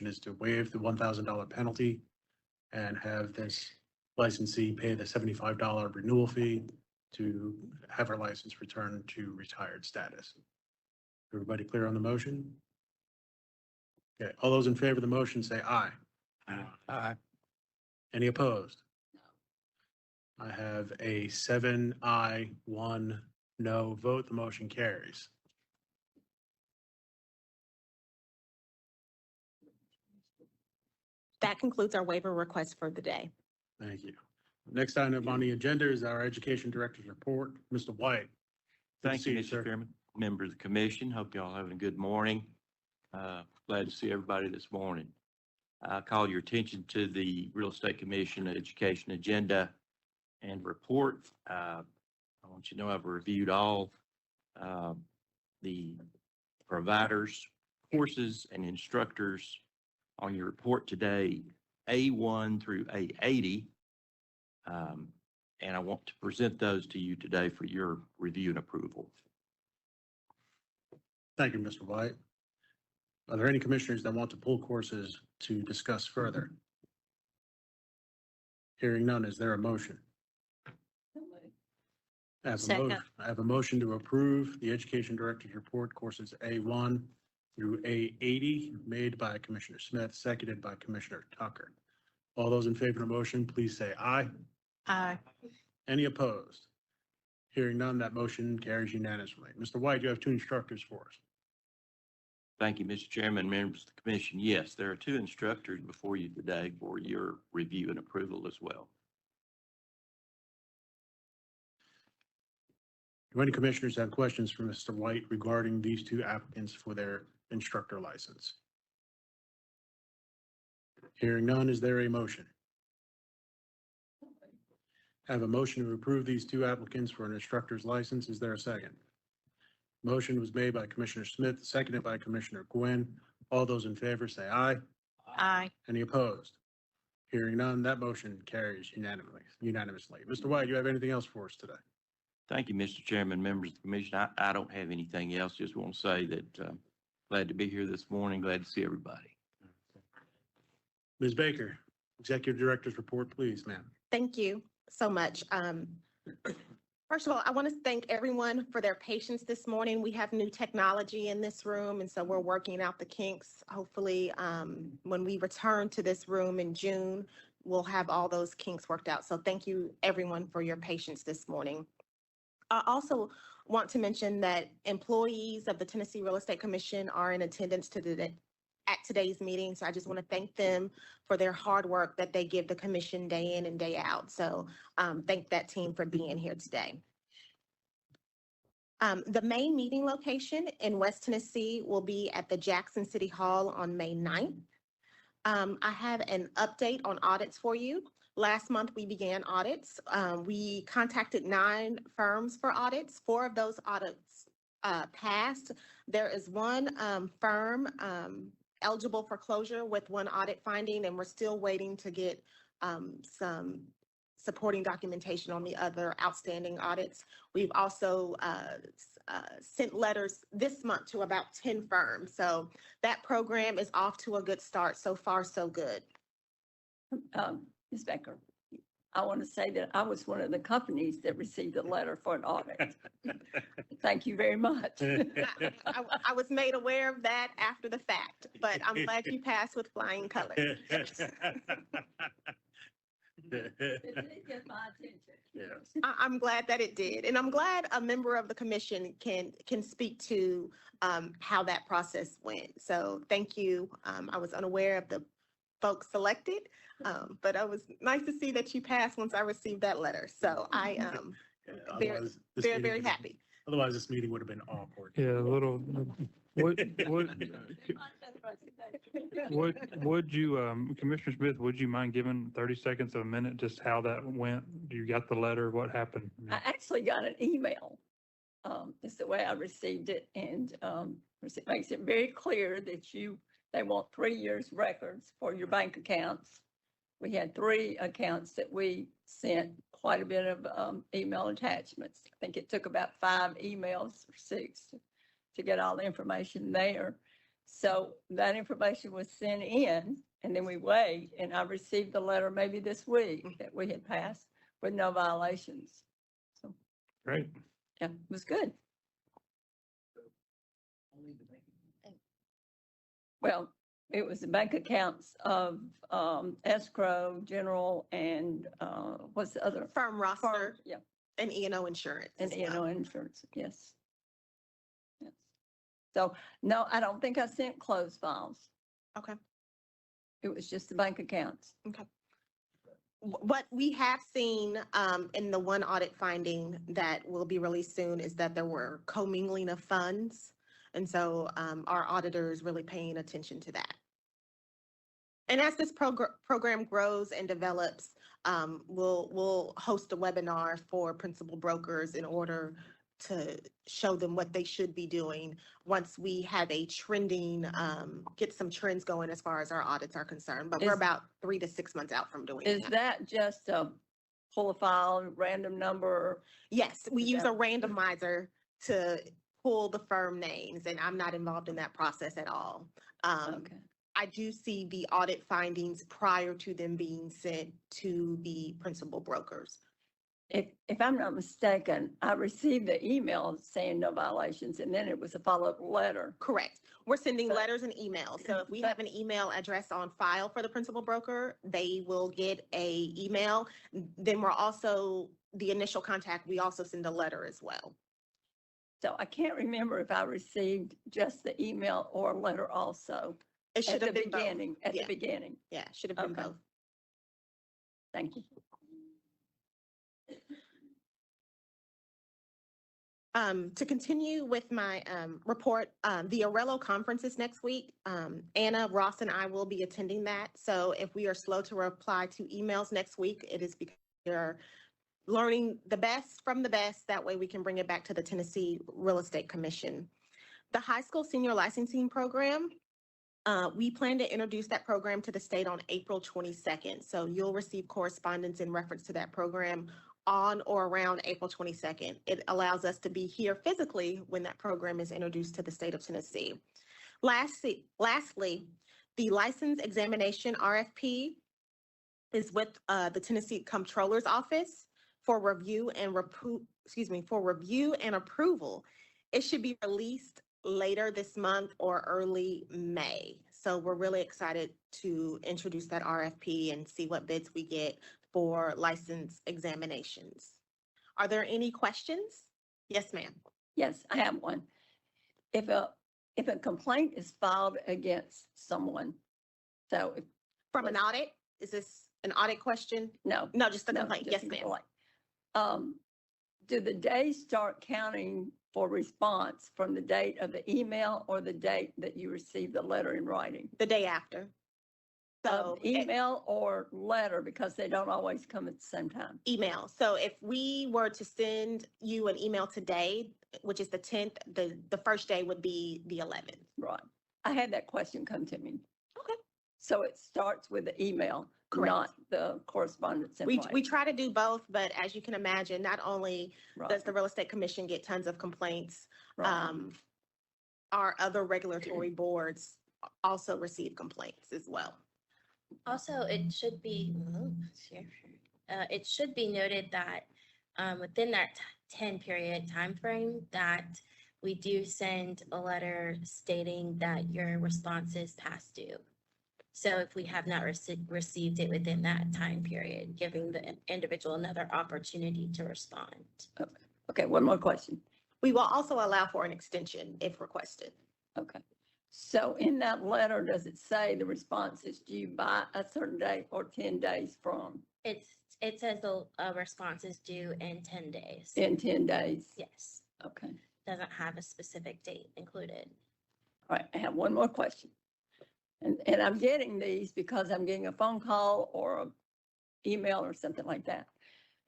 is to waive the $1,000 penalty and have this licensee pay the $75 renewal fee to have her license returned to retired status. Everybody clear on the motion? Okay, all those in favor of the motion say aye. Aye. Any opposed? I have a 7 aye, 1 no vote. The motion carries. That concludes our waiver request for the day. Thank you. Next item on the agenda is our Education Director's Report. Mr. White. Good to Thank see you, sir. Mr. Chairman, members of the commission. Hope y'all having a good morning. Glad to see everybody this morning. I call your attention to the Real Estate Commission Education Agenda and Report. I want you to know I've reviewed all the providers, courses, and instructors on your report today, A1 through A80. And I want to present those to you today for your review and approval. Thank you, Mr. White. Are there any commissioners that want to pull courses to discuss further? Hearing none, is there a motion? Second. I have a motion to approve the Education Director's Report, courses A1 through A80, made by Commissioner Smith, seconded by Commissioner Tucker. All those in favor of the motion, please say aye. Aye. Any opposed? Hearing none, that motion carries unanimously. Mr. White, you have 2 instructors for us. Thank you, Mr. Chairman, members of the commission. Yes, there are 2 instructors before you today for your review and approval as well. Do any commissioners have questions for Mr. White regarding these 2 applicants for their instructor license? Hearing none, is there a motion? I have a motion to approve these 2 applicants for an instructor's license. Is there a second? Motion was made by Commissioner Smith, seconded by Commissioner Gwynn. All those in favor say aye. Aye. Any opposed? Hearing none, that motion carries unanimously. Mr. White, you have anything else for us today? Thank you, Mr. Chairman, members of the commission. I don't have anything else. Just want to say that glad to be here this morning. Glad to see everybody. Ms. Baker, Executive Director's Report, please, ma'am. Thank you so much. First of all, I want to thank everyone for their patience this morning. We have new technology in this room, and so we're working out the kinks. Hopefully, when we return to this room in June, we'll have all those kinks worked out. So thank you, everyone, for your patience this morning. I also want to mention that employees of the Tennessee Real Estate Commission are in attendance at today's meeting. So I just want to thank them for their hard work that they give the commission day in and day out. So thank that team for being here today. The main meeting location in West Tennessee will be at the Jackson City Hall on May 9th. I have an update on audits for you. Last month, we began audits. We contacted 9 firms for audits. 4 of those audits passed. There is one firm eligible for closure with 1 audit finding, and we're still waiting to get some supporting documentation on the other outstanding audits. We've also sent letters this month to about 10 firms. So that program is off to a good start. So far, so good. Ms. Becker, I want to say that I was one of the companies that received a letter for an audit. Thank you very much. I was made aware of that after the fact, but I'm glad you passed with flying colors. It did get my attention. I'm glad that it did. And I'm glad a member of the commission can speak to how that process went. So thank you. I was unaware of the folks selected, but it was nice to see that you passed once I received that letter. So I am very happy. Otherwise, this meeting would have been awkward. Yeah, a little, would you, Commissioner Smith, would you mind giving 30 seconds of a minute, just how that went? You got the letter, what happened? I actually got an email. It's the way I received it, and it makes it very clear that they want 3 years records for your bank accounts. We had 3 accounts that we sent quite a bit of email attachments. I think it took about 5 emails or 6 to get all the information there. So that information was sent in, and then we wait, and I received the letter maybe this week that we had passed with no violations. So, Great. yeah, it was good. Well, it was the bank accounts of escrow, general, and what's the other? Firm roster. Yeah. And E&O insurance. And E&O insurance, yes. Yes. So, no, I don't think I sent closed files. Okay. It was just the bank accounts. Okay. What we have seen in the one audit finding that will be released soon is that there were commingling of funds. And so our auditor is really paying attention to that. And as this program grows and develops, we'll host a webinar for principal brokers in order to show them what they should be doing once we have a trending, get some trends going as far as our audits are concerned. But we're about 3 to 6 months out from doing that. Is that just a pull a file, random number? Yes, we use a randomizer to pull the firm names, and I'm not involved in that process at all. Okay. I do see the audit findings prior to them being sent to the principal brokers. If I'm not mistaken, I received the email saying no violations, and then it was a follow-up letter. Correct. We're sending letters and emails. So if we have an email address on file for the principal broker, they will get a email. Then we're also, the initial contact, we also send a letter as well. So I can't remember if I received just the email or a letter also. It should have been beginning. both. At the beginning. Yeah, should have been Okay. both. Thank you. To continue with my report, the Arello conference is next week. Anna, Ross, and I will be attending that. So if we are slow to reply to emails next week, it is because we're learning the best from the best. That way we can bring it back to the Tennessee Real Estate Commission. The high school senior licensing program, we plan to introduce that program to the state on April 22nd. So you'll receive correspondence in reference to that program on or around April 22nd. It allows us to be here physically when that program is introduced to the state of Tennessee. Lastly, the license examination RFP is with the Tennessee Comptroller's Office for review and for review and approval. It should be released later this month or early May. So we're really excited to introduce that RFP and see what bids we get for license examinations. Are there any questions? Yes, ma'am. Yes, I have one. If a complaint is filed against someone, so if, From an audit? Is this an audit question? no. No, just a no, complaint. just Yes, a ma'am. complaint. Do the days start counting for response from the date of the email or the date that you receive the letter in writing? The day after. So Email or letter, because they don't always come at the same time. email. So if we were to send you an email today, which is the 10th, the first day would be the 11th. Right. I had that question come to me. Okay. So it starts with the email, Correct. not the correspondence in We writing. try to do both, but as you can imagine, not only Right, does the Real Estate Commission get tons of complaints, right. our other regulatory boards also receive complaints as well. Also, it should be, it should be noted that within that 10 period timeframe that we do send a letter stating that your response is past due. So if we have not received it within that time period, giving the individual another opportunity to respond. Okay, one more question. We will also allow for an extension if requested. Okay. So in that letter, does it say the response is due by a certain date or 10 days from? It says a response is due in 10 days. In 10 days? Yes, Okay. doesn't have a specific date included. All right, I have one more question. And I'm getting these because I'm getting a phone call or an email or something like that.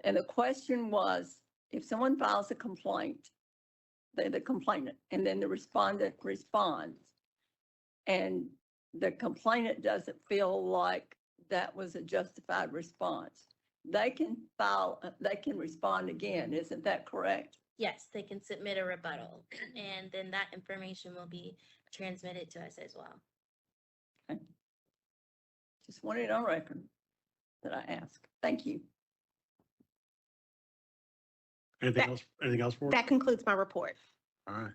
And the question was, if someone files a complaint, they're the complainant, and then the respondent responds, and the complainant doesn't feel like that was a justified response, they can respond again. Isn't that correct? Yes, they can submit a rebuttal and then that information will be transmitted to us as well. Okay. Just want it on record that I ask. Thank you. Anything else for us? That concludes my report. All right.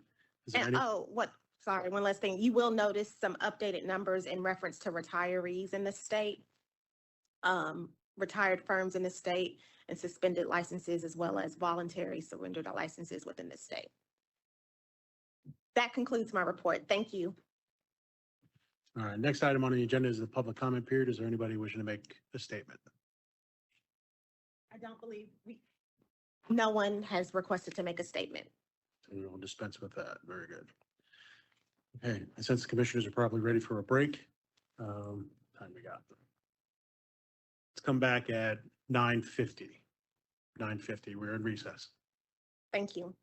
Is there And any- sorry, one last thing. You will notice some updated numbers in reference to retirees in the state, retired firms in the state, and suspended licenses, as well as voluntary surrendered licenses within the state. That concludes my report. Thank you. All right, next item on the agenda is the public comment period. Is there anybody wishing to make a statement? I don't believe no one has requested to make a statement. So we will dispense with that. Very good. Okay, and since the commissioners are probably ready for a break, time we got. Let's come back at 9:50. 9:50, we're in recess. Thank you.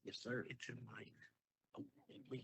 Yes, sir. It's in my. Oh, we-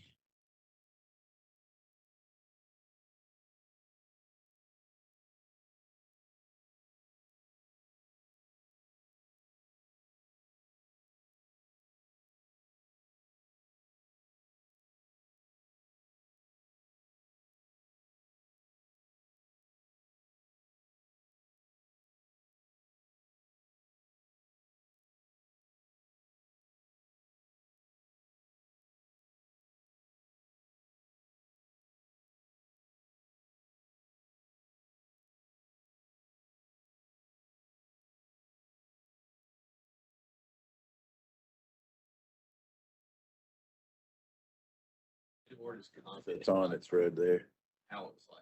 It's on, it's red there. How it's like.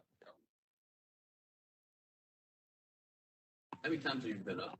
How many times have you been up?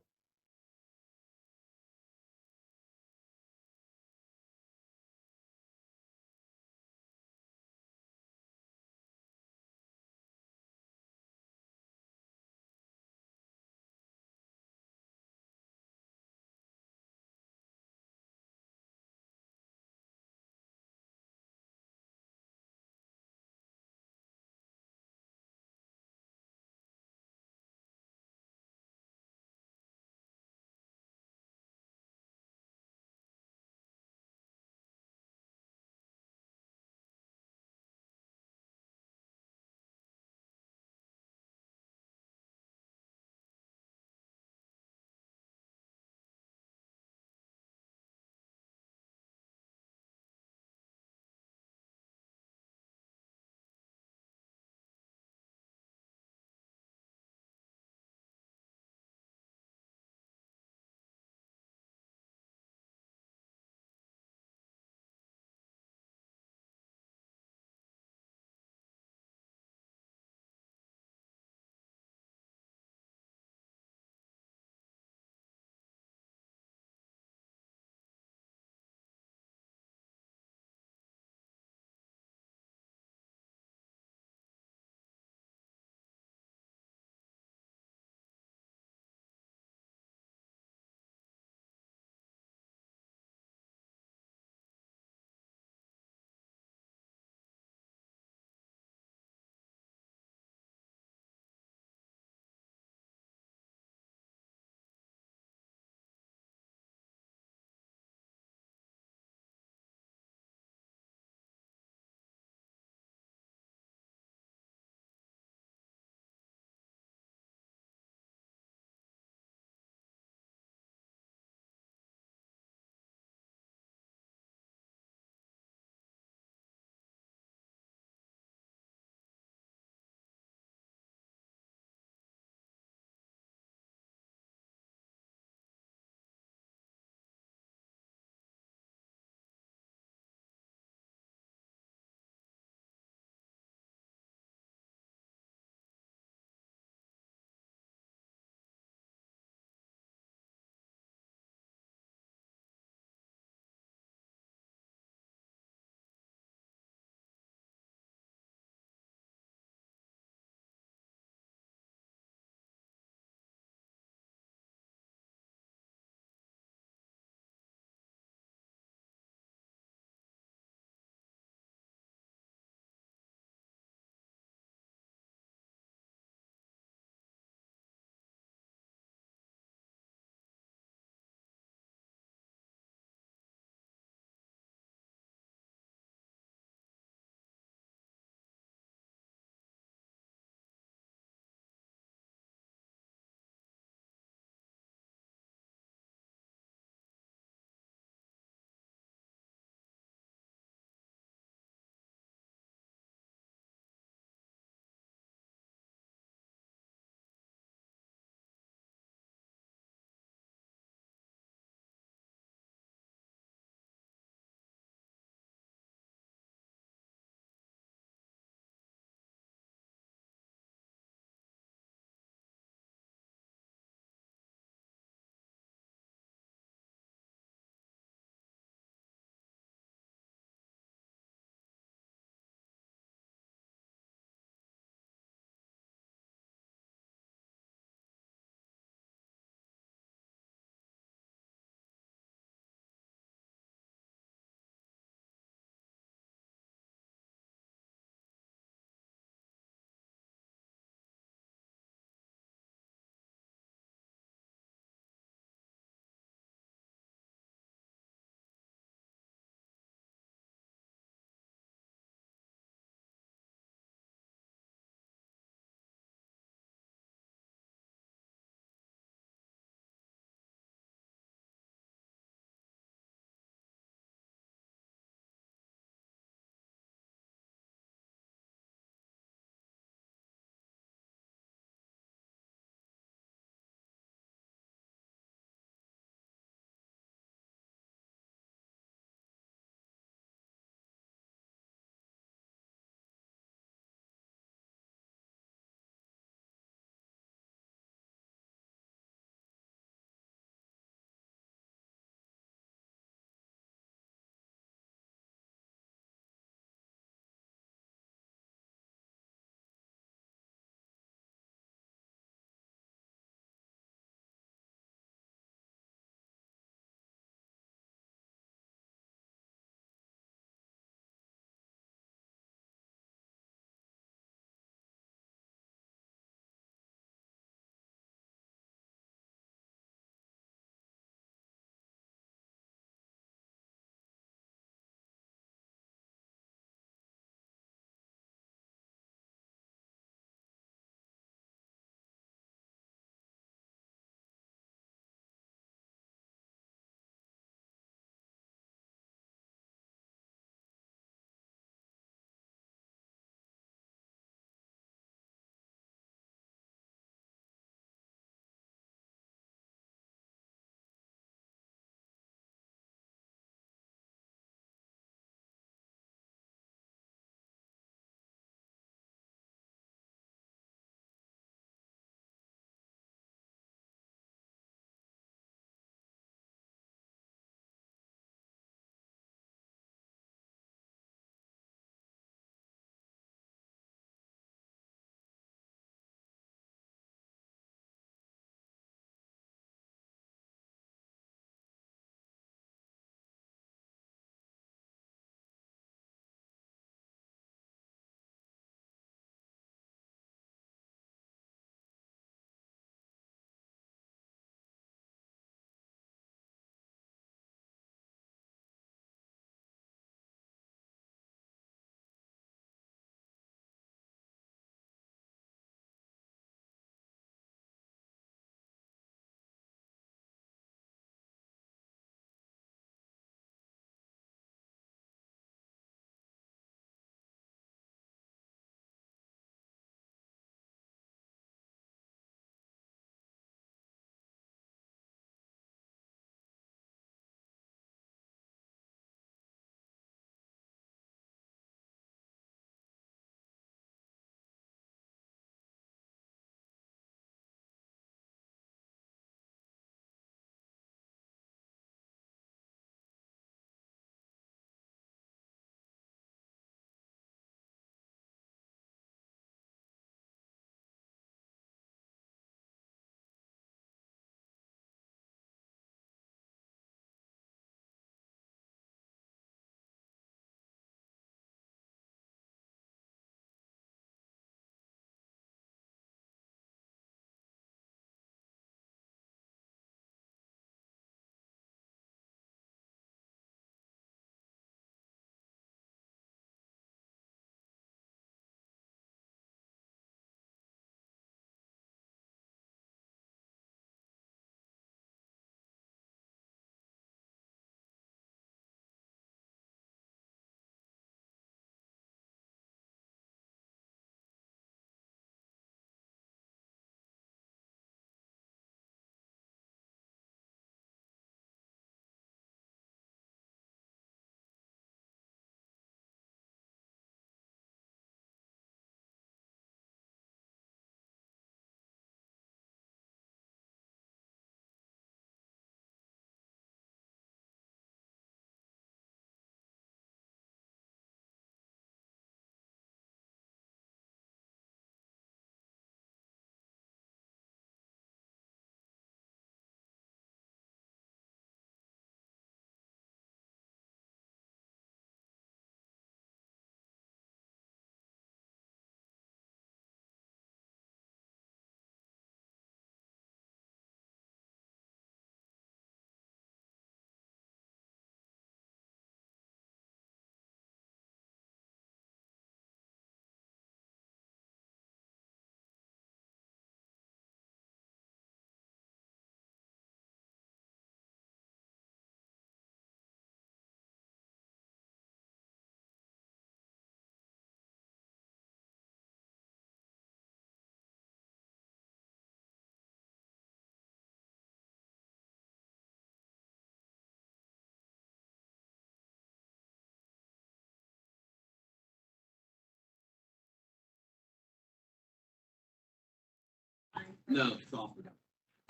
No, it's off.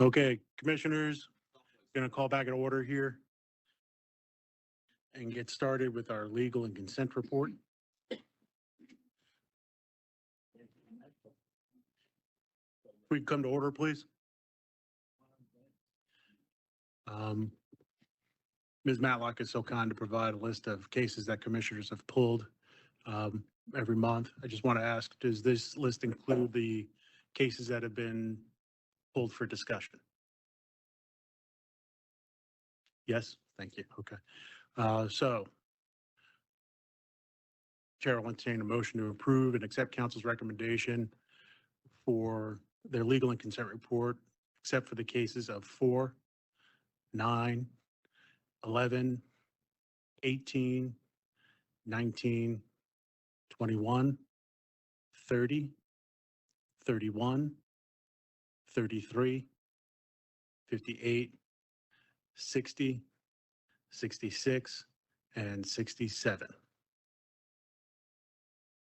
Okay, commissioners, gonna call back an order here and get started with our legal and consent report. We come to order, please. Ms. Matlock is so kind to provide a list of cases that commissioners have pulled every month. I just want to ask, does this list include the cases that have been pulled for discussion? Yes, thank you. Okay. So Chair will entertain a motion to approve and accept council's recommendation for their legal and consent report, except for the cases of 4, 9, 11, 18, 19, 21, 30, 31, 33, 58, 60, 66, and 67.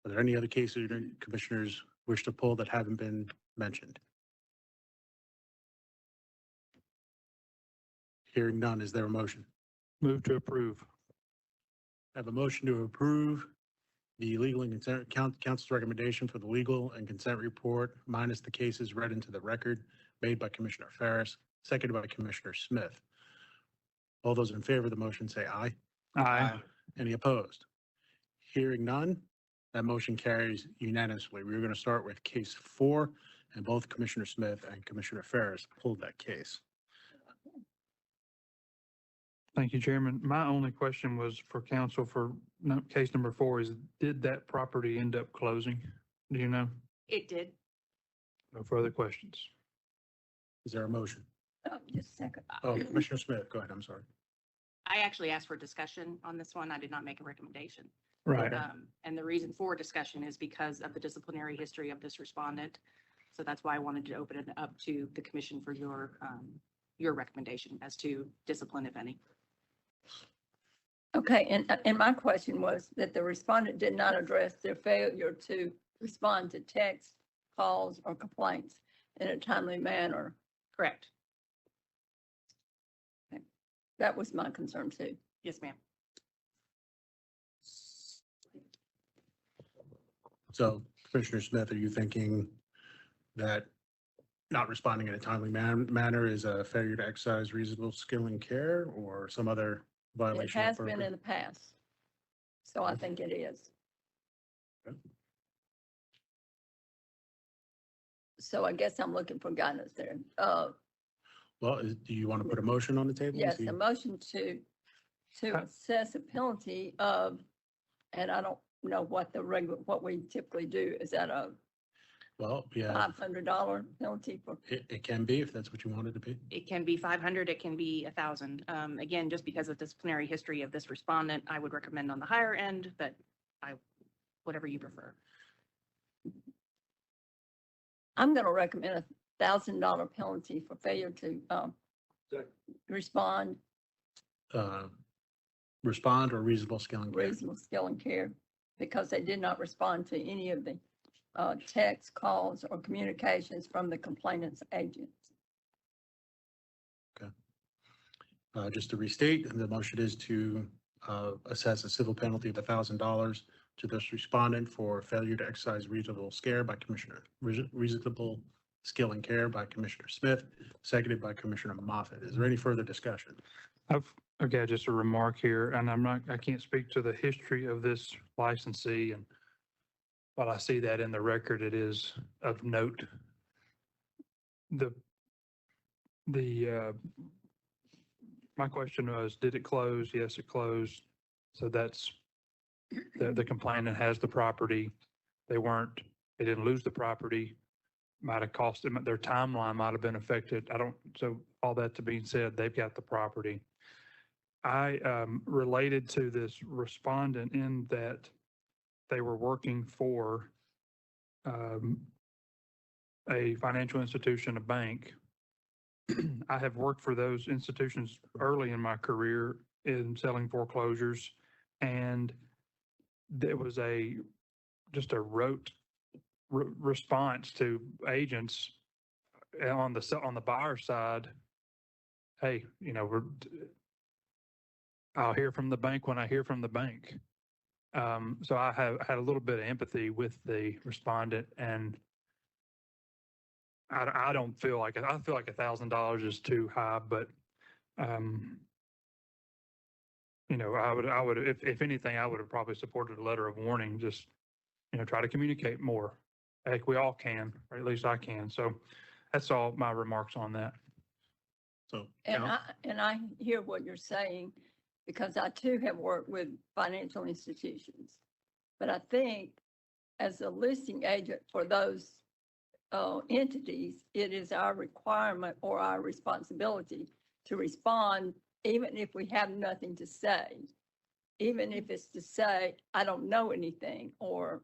Are there any other cases that commissioners wish to pull that haven't been mentioned? Hearing none, is there a motion? Move to approve. I have a motion to approve the legal and consent, council's recommendation for the legal and consent report minus the cases read into the record made by Commissioner Ferris, seconded by Commissioner Smith. All those in favor of the motion say aye. Aye. Any opposed? Hearing none, that motion carries unanimously. We're going to start with case 4, and both Commissioner Smith and Commissioner Ferris pulled that case. Thank you, Chairman. My only question was for council for case number 4 is, did that property end up closing? Do you know? It did. No further questions. Is there a motion? Just a second. Oh, Commissioner Smith, go ahead. I'm sorry. I actually asked for discussion on this one. I did not make a recommendation. Right. And the reason for discussion is because of the disciplinary history of this respondent. So that's why I wanted to open it up to the commission for your recommendation as to discipline, if any. Okay, and my question was that the respondent did not address their failure to respond to texts, calls, or complaints in a timely manner. Correct. Okay. That was my concern too. Yes, ma'am. So Commissioner Smith, are you thinking that not responding in a timely manner is a failure to exercise reasonable skill and care or some other It violation? has of been purpose? in the past. So I think it is. Okay. So I guess I'm looking for guidance there. Well, do you want to put a motion on the table? Yes, See- a motion to assess a penalty of, and I don't know what what we typically do. Is that a Well, yeah, $500 penalty for? it can be if that's what you want it to be. It can be 500, it can be 1,000. Again, just because of disciplinary history of this respondent, I would recommend on the higher end, but whatever you prefer. I'm going to recommend $1,000 penalty for failure to respond, Respond or reasonable skill and care. reasonable skill and care, because they did not respond to any of the texts, calls, or communications from the complainant's agents. Just to restate, the motion is to assess a civil penalty of $1,000 to this respondent for failure to exercise reasonable reasonable skill and care by Commissioner Smith, seconded by Commissioner Moffett. Is there any further discussion? Okay, just a remark here, and I can't speak to the history of this licensee, and while I see that in the record, it is of note. My question was, did it close? Yes, it closed. So that's, the complainant has the property. They didn't lose the property. Might have cost them, their timeline might have been affected. So all that to being said, they've got the property. I related to this respondent in that they were working for a financial institution, a bank. I have worked for those institutions early in my career in selling foreclosures, and there was just a rote response to agents on the buyer side, hey, you know, I'll hear from the bank when I hear from the bank. So I have had a little bit of empathy with the respondent, and I don't feel like, I feel like $1,000 is too high, but, you know, I would, if anything, I would have probably supported a letter of warning, just, you know, try to communicate more. Heck, we all can, or at least I can. So that's all my remarks on that. So, And I hear what you're saying, because I too have worked with financial institutions. But I think as a listing agent for those entities, it is our requirement or our responsibility to respond, even if we have nothing to say. Even if it's to say, I don't know anything, or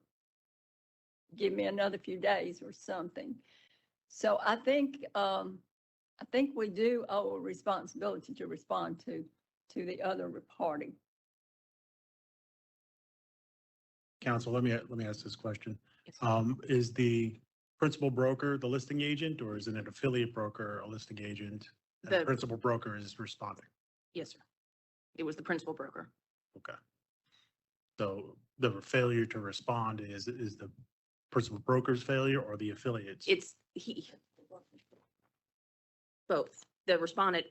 give me another few days or something. So I think we do owe a responsibility to respond to the other party. counsel, let me ask this question. Is the principal broker the listing agent, or is it an affiliate broker, a listing agent? And the The- principal broker is responding. Yes, sir. It was the principal broker. Okay. So the failure to respond is the principal broker's failure or the affiliates? It's both. The respondent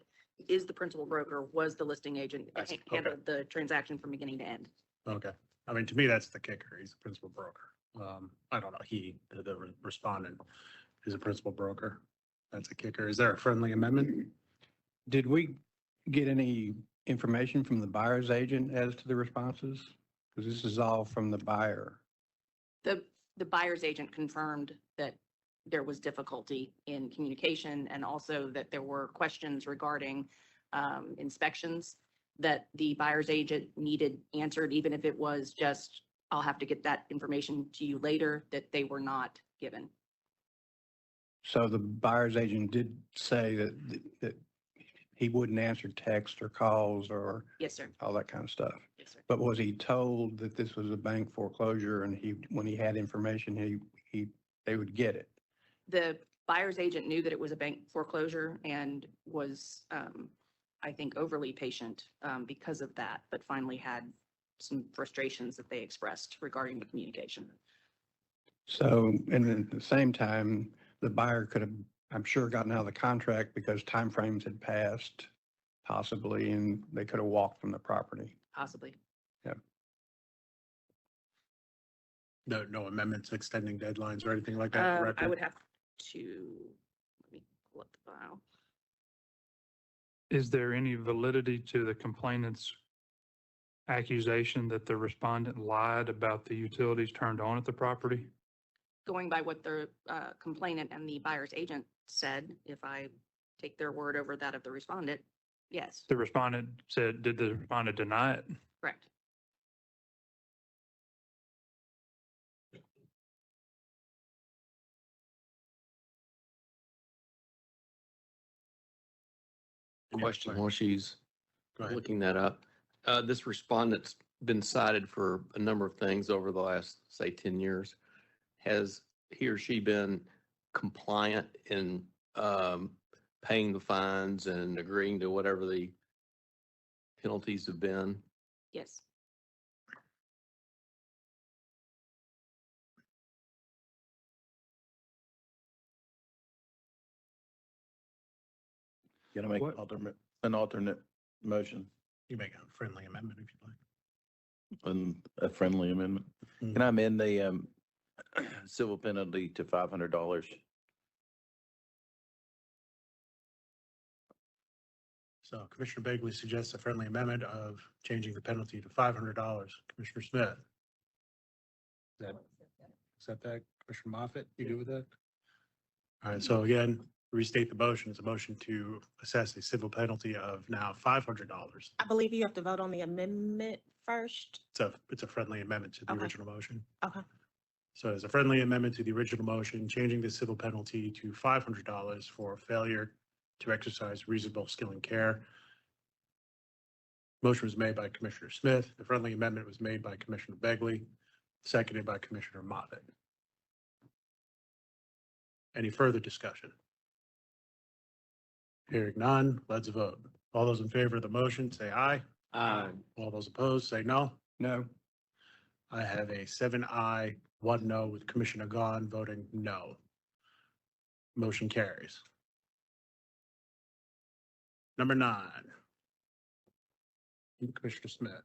is the principal broker, was the listing agent, handled the transaction from beginning to end. Okay. I mean, to me, that's the kicker. He's the principal broker. I don't know, the respondent is a principal broker. That's a kicker. Is there a friendly amendment? Did we get any information from the buyer's agent as to the responses? Because this is all from the buyer. The buyer's agent confirmed that there was difficulty in communication, and also that there were questions regarding inspections that the buyer's agent needed answered, even if it was just, I'll have to get that information to you later, that they were not given. So the buyer's agent did say that he wouldn't answer text or calls or Yes, sir. all that kind of stuff. Yes, sir. But was he told that this was a bank foreclosure and when he had information, they would get it? The buyer's agent knew that it was a bank foreclosure and was, I think, overly patient because of that, but finally had some frustrations that they expressed regarding the communication. So, and then at the same time, the buyer could have, I'm sure, gotten out of the contract because timeframes had passed possibly, and they could have walked from the property. Possibly. Yeah. No amendments extending deadlines or anything like that? I record? would have to, let me pull up the file. Is there any validity to the complainant's accusation that the respondent lied about the utilities turned on at the property? Going by what the complainant and the buyer's agent said, if I take their word over that of the respondent, yes, The respondent said, did the respondent deny it? correct. Question while she's Go ahead. looking that up. This respondent's been cited for a number of things over the last, say, 10 years. Has he or she been compliant in paying the fines and agreeing to whatever the penalties have been? Yes. Gonna make What- an alternate motion You make a friendly amendment if you'd like. and a friendly amendment. Can I amend the civil penalty to $500? So Commissioner Bagley suggests a friendly amendment of changing the penalty to $500. Commissioner Smith? Is that Commissioner Moffett, you good with that? All right, so again, restate the motion. It's a motion to assess a civil penalty of now $500. I believe you have to vote on the amendment first. It's a friendly amendment to the Okay. original motion. Okay. So as a friendly amendment to the original motion, changing the civil penalty to $500 for failure to exercise reasonable skill and care. Motion was made by Commissioner Smith. The friendly amendment was made by Commissioner Begley, seconded by Commissioner Moffett. Any further discussion? Hearing none, let's vote. All those in favor of the motion, say aye. Aye. All those opposed, say no. No. I have a 7 aye, 1 no, with Commissioner Gahn voting no. Motion carries. Number 9. Commissioner Smith.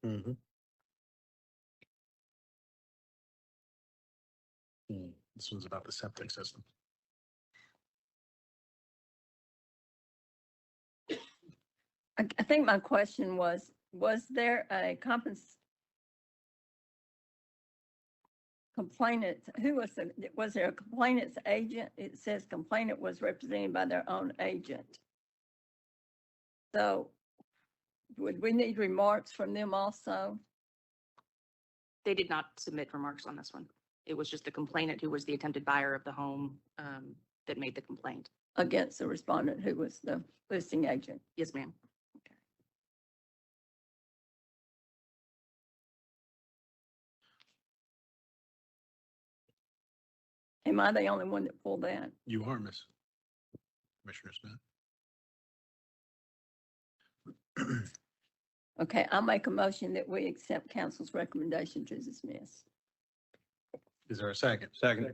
Mhm. This one's about the septic system. I think my question was there a complainant, was there a complainant's agent? It says complainant was represented by their own agent. So would we need remarks from them also They did not submit remarks on this one. It was just the complainant who was the attempted buyer of the home that made the complaint. against the respondent who was the listing agent? Yes, ma'am. Am I the only one that pulled that? You are, Miss Commissioner Smith. Okay, I'll make a motion that we accept council's recommendation to dismiss. Is there a second? Second.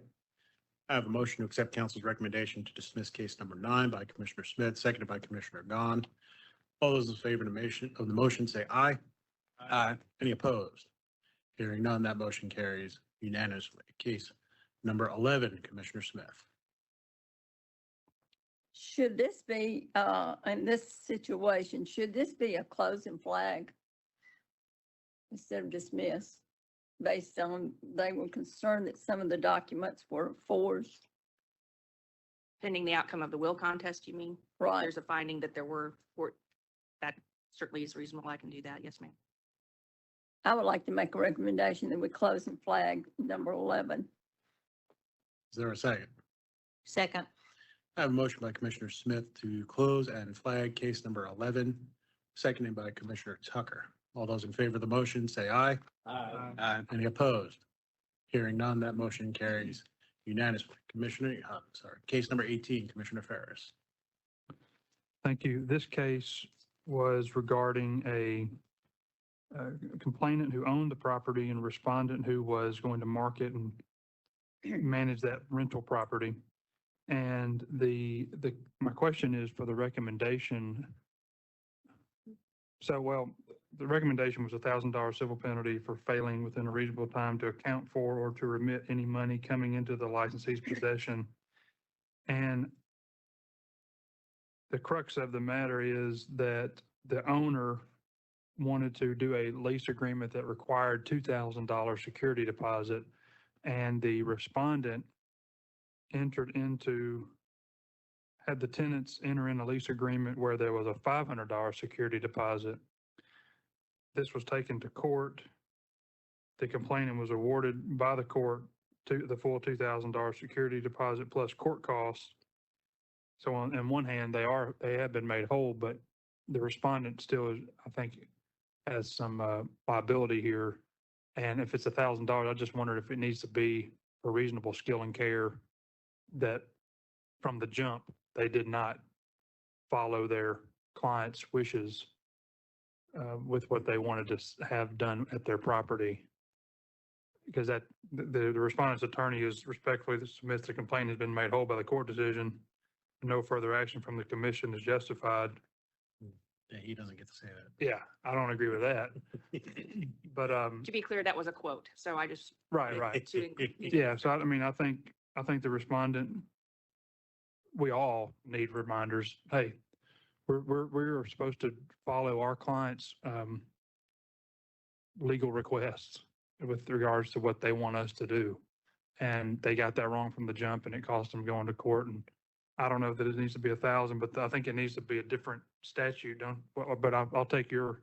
I have a motion to accept council's recommendation to dismiss case number 9 by Commissioner Smith, seconded by Commissioner Gahn. All those in favor of the motion say aye. Aye. Any opposed? Hearing none, that motion carries unanimously. Case number 11, Commissioner Smith. Should this be, in this situation, should this be a closing flag instead of dismiss? Based on, they were concerned that some of the documents were forged. Pending the outcome of the will contest, you mean? Right. There's a finding that there were, that certainly is reasonable. I can do that. Yes, ma'am. I would like to make a recommendation that we close and flag number 11. Is there a second? Second. I have a motion by Commissioner Smith to close and flag case number 11, seconded by Commissioner Tucker. All those in favor of the motion, say aye. Aye. Any opposed? Hearing none, that motion carries unanimously. Case number 18, Commissioner Ferris. Thank you. This case was regarding a complainant who owned the property and respondent who was going to market and manage that rental property. And my question is for the recommendation. So, well, the recommendation was $1,000 civil penalty for failing within a reasonable time to account for or to remit any money coming into the licensee's possession. And the crux of the matter is that the owner wanted to do a lease agreement that required $2,000 security deposit, and the respondent had the tenants enter in a lease agreement where there was a $500 security deposit. This was taken to court. The complainant was awarded by the court to the full $2,000 security deposit plus court costs. So on one hand, they have been made whole, but the respondent still, I think, has some liability here. And if it's $1,000, I just wondered if it needs to be a reasonable skill and care that from the jump, they did not follow their client's wishes with what they wanted to have done at their property. Because the respondent's attorney is respectfully submits the complaint has been made whole by the court decision. No further action from the commission is justified. Yeah, he doesn't get to say that. Yeah, I don't agree with that. But To be clear, that was a quote. So I just. right. to include- Yeah, so I think the respondent, we all need reminders. Hey, we're supposed to follow our clients' legal requests with regards to what they want us to do. And they got that wrong from the jump, and it cost them going to court. And I don't know that it needs to be 1,000, but I think it needs to be a different statute. But I'll take your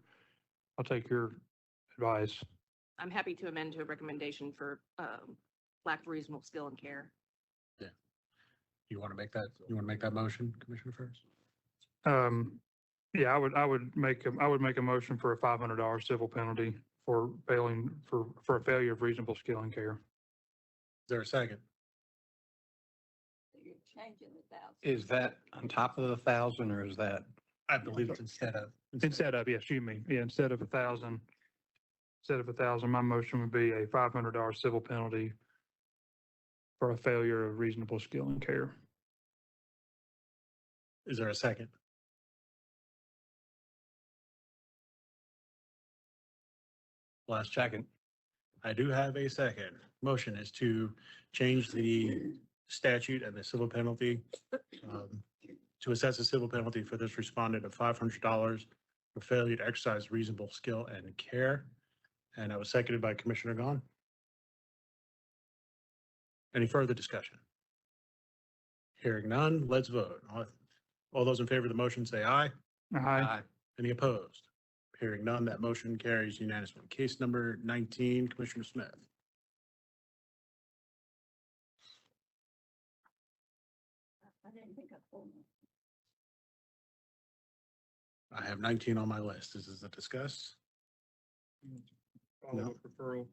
advice. I'm happy to amend to a recommendation for lack of reasonable skill and care. You want to make that motion, Commissioner Ferris? Yeah, I would make a motion for a $500 civil penalty for failing, for a failure of reasonable skill and care. Is there a second? You're changing the thousand. Is that on top of the 1,000 or is that? I believe it's instead of. Instead of, yes, you mean, yeah, instead of 1,000, my motion would be a $500 civil penalty for a failure of reasonable skill and care. Is there a second? Last second. I do have a second. Motion is to change the statute and the civil penalty, to assess a civil penalty for this respondent of $500 for failure to exercise reasonable skill and care. And that was seconded by Commissioner Gahn. Any further discussion? Hearing none, let's vote. All those in favor of the motion say aye. Aye. Any opposed? Hearing none, that motion carries unanimously. Case number 19, Commissioner Smith. I didn't think I pulled it. I have 19 on my list. This is a discuss. No. Referral.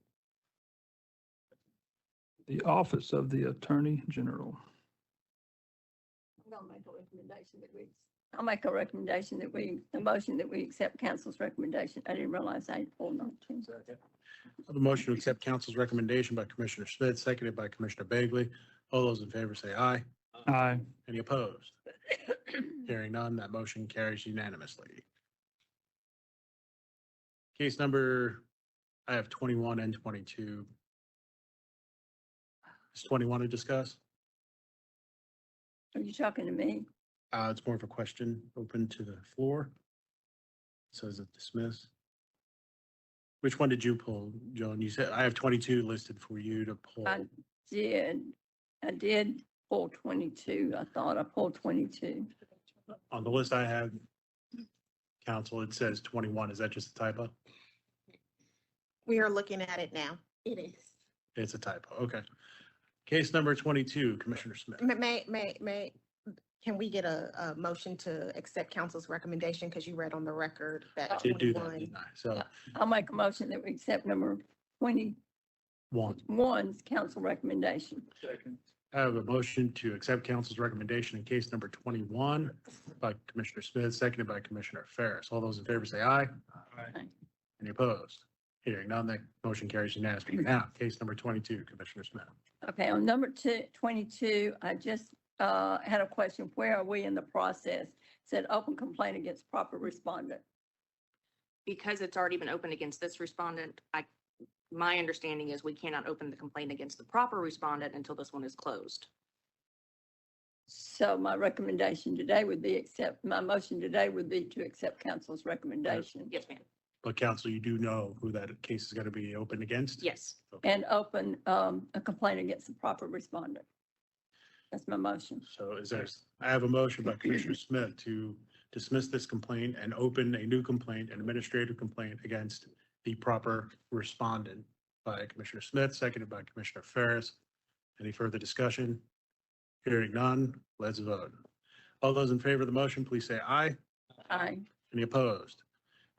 The Office of the Attorney General. I'm gonna make a recommendation that I'll make a recommendation that a motion that we accept council's recommendation. I didn't realize I had pulled 19. I have a motion to accept council's recommendation by Commissioner Smith, seconded by Commissioner Bagley. All those in favor say aye. Aye. Any opposed? Hearing none, that motion carries unanimously. Case number, I have 21 and 22. Is 21 to discuss? Are you talking to me? It's more of a question open to the floor. Says it dismiss. Which one did you pull, Joan? You said, I have 22 listed for you to pull. I did pull 22. I thought I pulled 22. On the list I have, council, it says 21. Is that just a typo? We are looking at it now. It is. It's a typo. Okay. Case number 22, Commissioner Smith. Can we get a motion to accept council's recommendation? Because you read on the record that Did do that, 21. didn't I? So I'll make a motion that we accept number 21's one. council recommendation. I have a motion to accept council's recommendation in case number 21 by Commissioner Smith, seconded by Commissioner Ferris. All those in favor say aye. Aye. Any opposed? Hearing none, that motion carries unanimously. Now, case number 22, Commissioner Smith. Okay, on number 22, I just had a question. Where are we in the process? Said open complaint against proper respondent. Because it's already been opened against this respondent, my understanding is we cannot open the complaint against the proper respondent until this one is closed. So my recommendation today would be my motion today would be to accept council's recommendation. Yes, ma'am. But council, you do know who that case is going to be opened against? Yes. And open a complaint against the proper respondent. That's my motion. So I have a motion by Commissioner Smith to dismiss this complaint and open a new complaint, an administrative complaint against the proper respondent by Commissioner Smith, seconded by Commissioner Ferris. Any further discussion? Hearing none, let's vote. All those in favor of the motion, please say aye. Aye. Any opposed?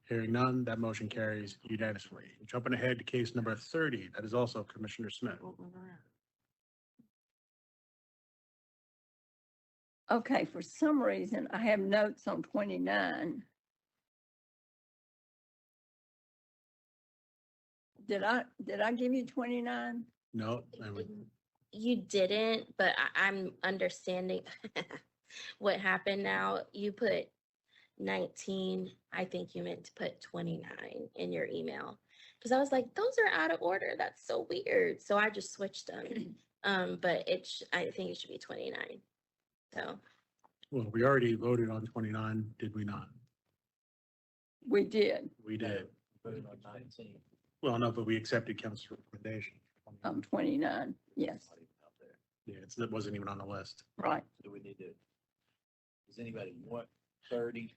Hearing none, that motion carries unanimously. Jumping ahead to case number 30, that is also Commissioner Smith. Okay, for some reason, I have notes on 29. Did I give you 29? No, You didn't, but I'm understanding what happened now. You put 19. I think you meant to put 29 in your email. Because I was like, those are out of order. That's so weird. So I just switched them. But I think it should be 29. So. Well, we already voted on 29, did we not? We did. We did. Well, no, but we accepted council's recommendation. 29, yes, Yeah, it wasn't even on the list. right. Do we need to, does anybody want 30?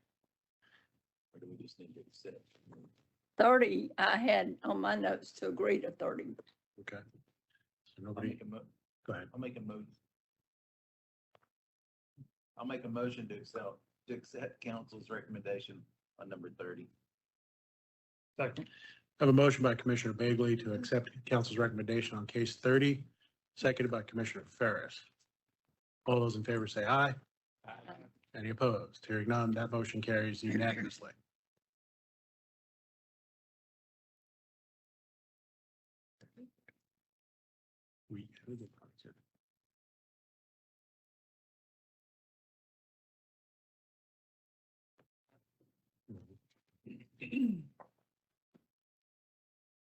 Or do we just need to accept? 30, I had on my notes to agree to 30. Okay. So nobody, go ahead. I'll make a motion to accept to accept council's recommendation on number 30. Second. I have a motion by Commissioner Bagley to accept council's recommendation on case 30, seconded by Commissioner Ferris. All those in favor say aye. Any opposed? Hearing none, that motion carries unanimously.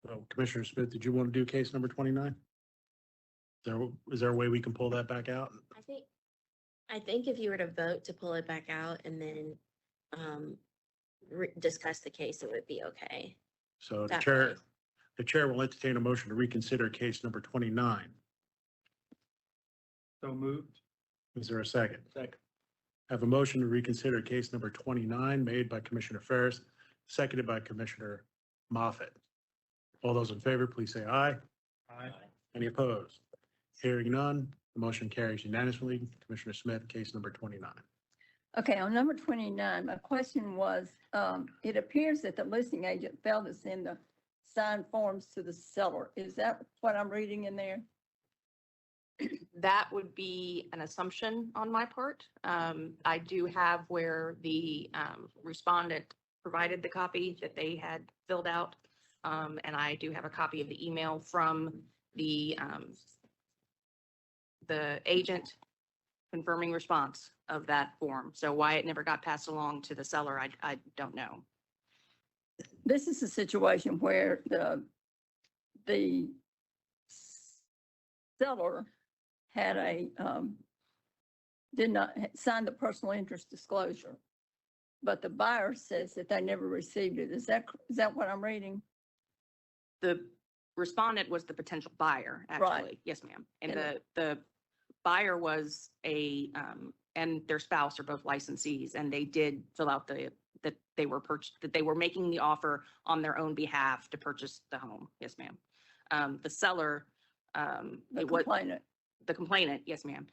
So Commissioner Smith, did you want to do case number 29? Is there a way we can pull that back out? I think if you were to vote to pull it back out and then discuss the case, it would be okay. So That way. the chair will entertain a motion to reconsider case number 29. So moved. Is there a second? Second. I have a motion to reconsider case number 29 made by Commissioner Ferris, seconded by Commissioner Moffett. All those in favor, please say aye. Aye. Any opposed? Hearing none, the motion carries unanimously. Commissioner Smith, case number 29. Okay, on number 29, my question was, it appears that the listing agent failed to send the signed forms to the seller. Is that what I'm reading in there? That would be an assumption on my part. I do have where the respondent provided the copy that they had filled out. And I do have a copy of the email from the agent confirming response of that form. So why it never got passed along to the seller, I don't know. This is a situation where the seller had did not sign the personal interest disclosure, but the buyer says that they never received it. Is that what I'm reading? The respondent was the potential buyer, Right. actually. Yes, ma'am. And And the buyer was and their spouse are both licensees, and they did fill out that they were making the offer on their own behalf to purchase the home. Yes, ma'am. The seller, the complainant, yes, ma'am.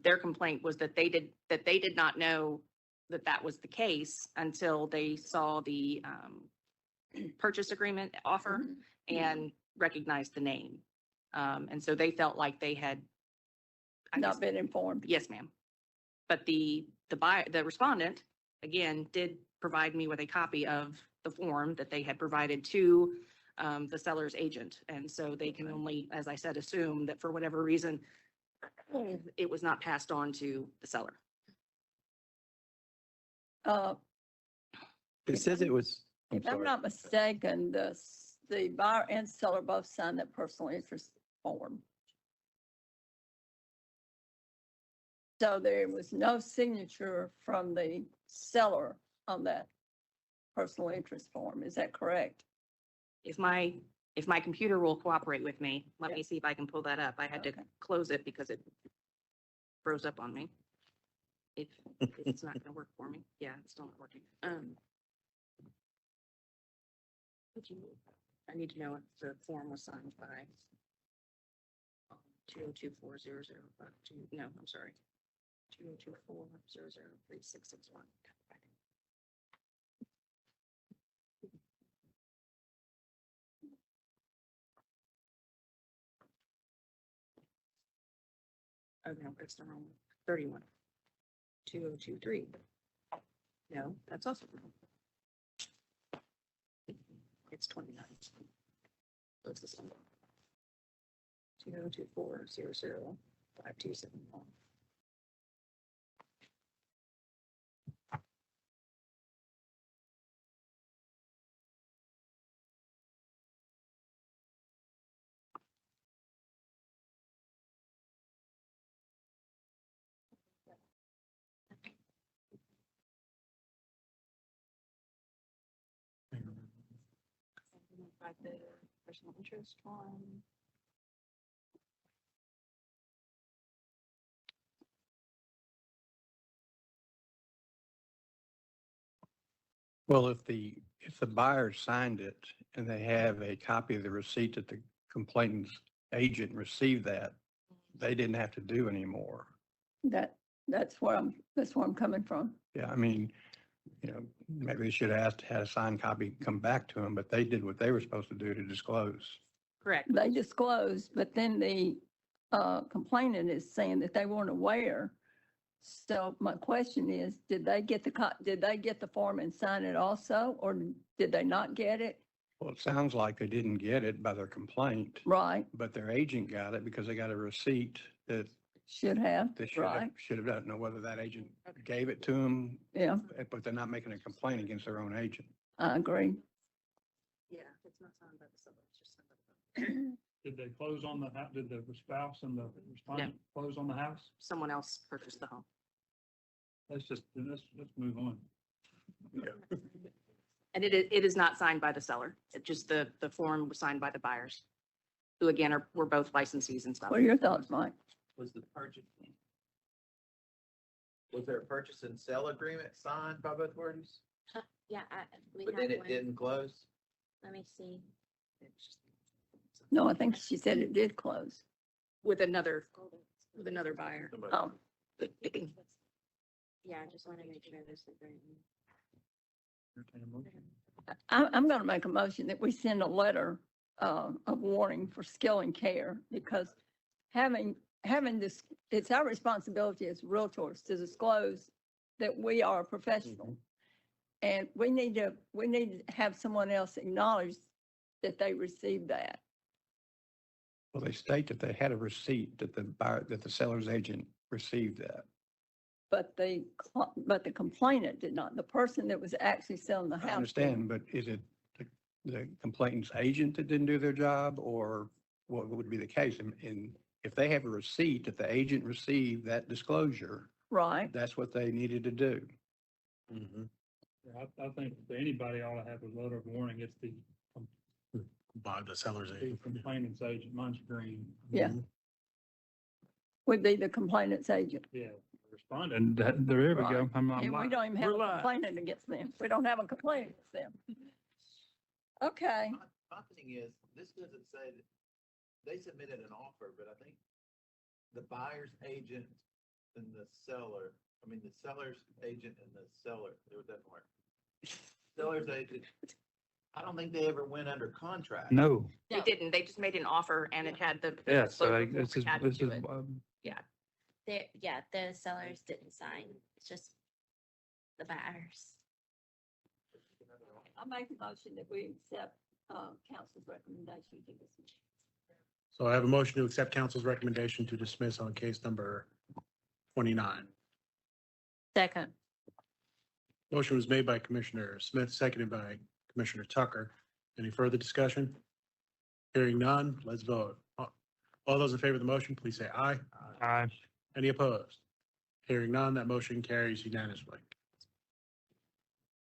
Their complaint was that they did not know that was the case until they saw the purchase agreement offer and recognized the name. And so they felt like they had Not been informed. Yes, ma'am. But the respondent, again, did provide me with a copy of the form that they had provided to the seller's agent. And so they can only, as I said, assume that for whatever reason, it was not passed on to the seller. It says it was, I'm If I'm sorry. not mistaken, the buyer and seller both signed that personal interest form. So there was no signature from the seller on that personal interest form. Is that correct? If my computer will cooperate with me, let me see if I can pull that up. I had to close it because it froze up on me. If it's not gonna work for me. Yeah, it's still not working. I need to know if the form was signed by 2024005. No, I'm sorry. 20240036661. Oh, no, it's the wrong one. 31. 2023. No, that's also wrong. It's 29. So it's the same. 202400527. Like the personal interest one. Well, if the buyer signed it and they have a copy of the receipt that the complainant's agent received that, they didn't have to do anymore. That That's where I'm coming from. Yeah, I mean, maybe they should have had a signed copy come back to them, but they did what they were supposed to do to disclose. Correct. They disclosed, but then the complainant is saying that they weren't aware. So my question is, did they get the form and sign it also, or did they not get it? Well, it sounds like they didn't get it by their complaint, Right, but their agent got it because they got a receipt that should have, they should right, have, should have done. Know whether that agent gave it to them, yeah, but they're not making a complaint against their own agent. I agree. Yeah, it's not signed by the seller, it's just signed by the. Did they close on the house? Did the spouse and the respondent close on the house? Someone else purchased the home. Let's move on. And it is not signed by the seller. It just, the form was signed by the buyers, who again were both licensees and stuff. What are your thoughts, Mike? Was there a purchase and sale agreement signed by both parties? Yeah, we But have then it one. didn't close? Let me see. No, I think she said it did close. With another buyer. Oh, Yeah, I just want to make sure this is right. I'm going to make a motion that we send a letter of warning for Skill and Care, because having this, it's our responsibility as realtors to disclose that we are a professional. And we need to have someone else acknowledge that they received that. Well, they state that they had a receipt that the seller's agent received that. But the complainant did not. The person that was actually selling the house. I understand, but is it the complainant's agent that didn't do their job, or what would be the case? And if they have a receipt that the agent received that disclosure, Right. that's what they needed to do. Yeah, I think that anybody ought to have a letter of warning. It's the By the seller's agent. complainant's agent, mine's green. Yeah. Would be the complainant's agent. Yeah, respondent, there we go. Right. I'm And we live. don't even have We're a live. complainant against them. We don't have a complaint against them. Okay. My thing is, this doesn't say that they submitted an offer, but I think the buyer's agent and the seller, the seller's agent and the seller, it doesn't work. Seller's agent, I don't think they ever went under contract. No, They didn't. They just made an offer and it had the. yeah, so disclosure form this is, attached this to is, it. Yeah. The sellers didn't sign. It's just the buyers. I make a motion that we accept council's recommendation to dismiss. So I have a motion to accept council's recommendation to dismiss on case number 29. Second. Motion was made by Commissioner Smith, seconded by Commissioner Tucker. Any further discussion? Hearing none, let's vote. All those in favor of the motion, please say aye. aye. Any opposed? Hearing none, that motion carries unanimously.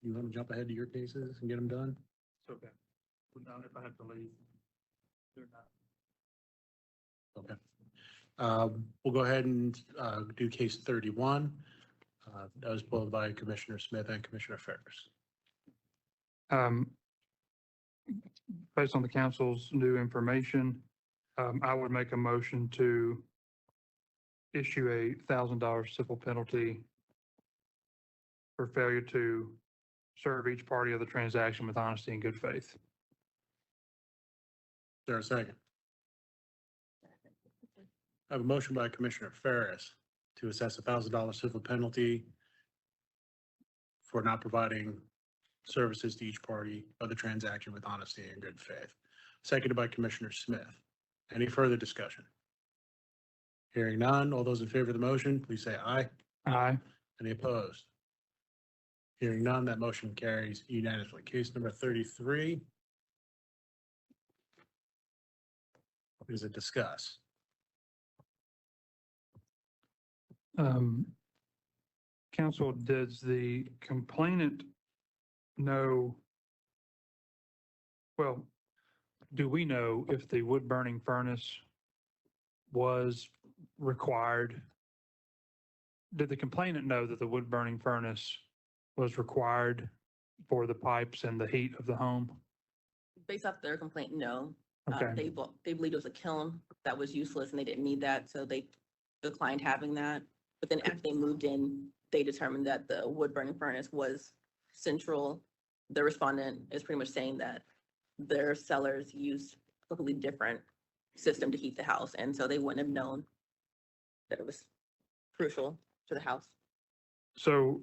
You want to jump ahead to your cases and get them done? It's okay. Not if I have to leave. They're not. Okay. We'll go ahead and do case 31. That was pulled by Commissioner Smith and Commissioner Ferris. Based on the council's new information, I would make a motion to issue $1,000 civil penalty for failure to serve each party of the transaction with honesty and good faith. Is there a second? I have a motion by Commissioner Ferris to assess $1,000 civil penalty for not providing services to each party of the transaction with honesty and good faith. Seconded by Commissioner Smith. Any further discussion? Hearing none, all those in favor of the motion, please say aye. Aye. Any opposed? Hearing none, that motion carries unanimously. Case number 33 is a discuss. Council, does the complainant know, well, do we know if the wood burning furnace was required? Did the complainant know that the wood burning furnace was required for the pipes and the heat of the home? Based off their complaint, no. Okay. They believed it was a kiln that was useless and they didn't need that, so they declined having that. But then after they moved in, they determined that the wood burning furnace was central. The respondent is pretty much saying that their sellers used a completely different system to heat the house, and so they wouldn't have known that it was crucial to the house. So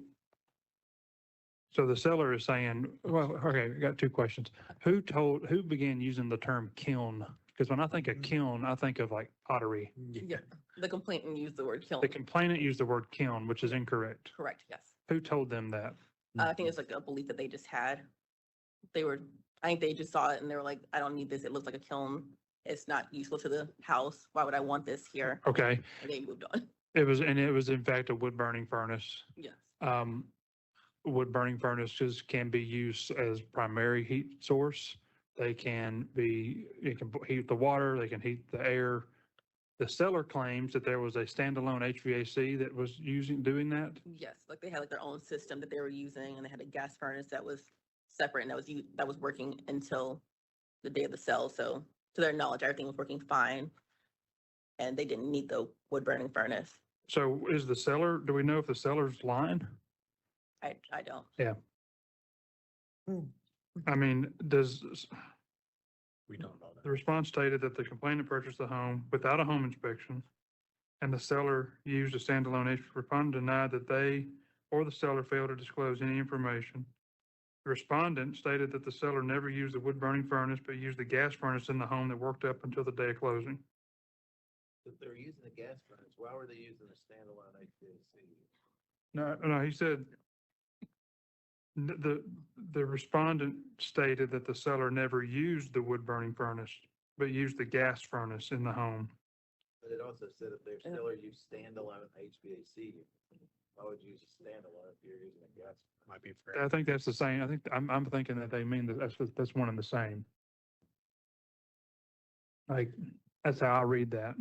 the seller is saying, well, okay, we got two questions. Who began using the term kiln? Because when I think of kiln, I think of like pottery. Yeah, the complainant used the word kiln. The complainant used the word kiln, which is incorrect. Correct, yes. Who told them that? I think it's like a belief that they just had. I think they just saw it and they were like, I don't need this. It looks like a kiln. It's not useful to the house. Why would I want this here? Okay. And they moved on. It was in fact a wood burning furnace. Yes. Wood burning furnaces can be used as primary heat source. It can heat the water, they can heat the air. The seller claims that there was a standalone HVAC that was doing that. Yes, like they had like their own system that they were using and they had a gas furnace that was separate and that was working until the day of the sale. So to their knowledge, everything was working fine. And they didn't need the wood burning furnace. So do we know if the seller's lying? I don't. Yeah. I mean, We don't know that. the response stated that the complainant purchased the home without a home inspection and the seller used a standalone respondent denied that they or the seller failed to disclose any information. The respondent stated that the seller never used the wood burning furnace, but used the gas furnace in the home that worked up until the day of closing. If they're using a gas furnace, why were they using a standalone HVAC? No, he said the respondent stated that the seller never used the wood burning furnace, but used the gas furnace in the home. But it also said if their seller used standalone HVAC, why would you use a standalone if you're using a gas? Might be I think that's the same. I think I'm thinking that they mean that's one and the same. Like, that's how I read that.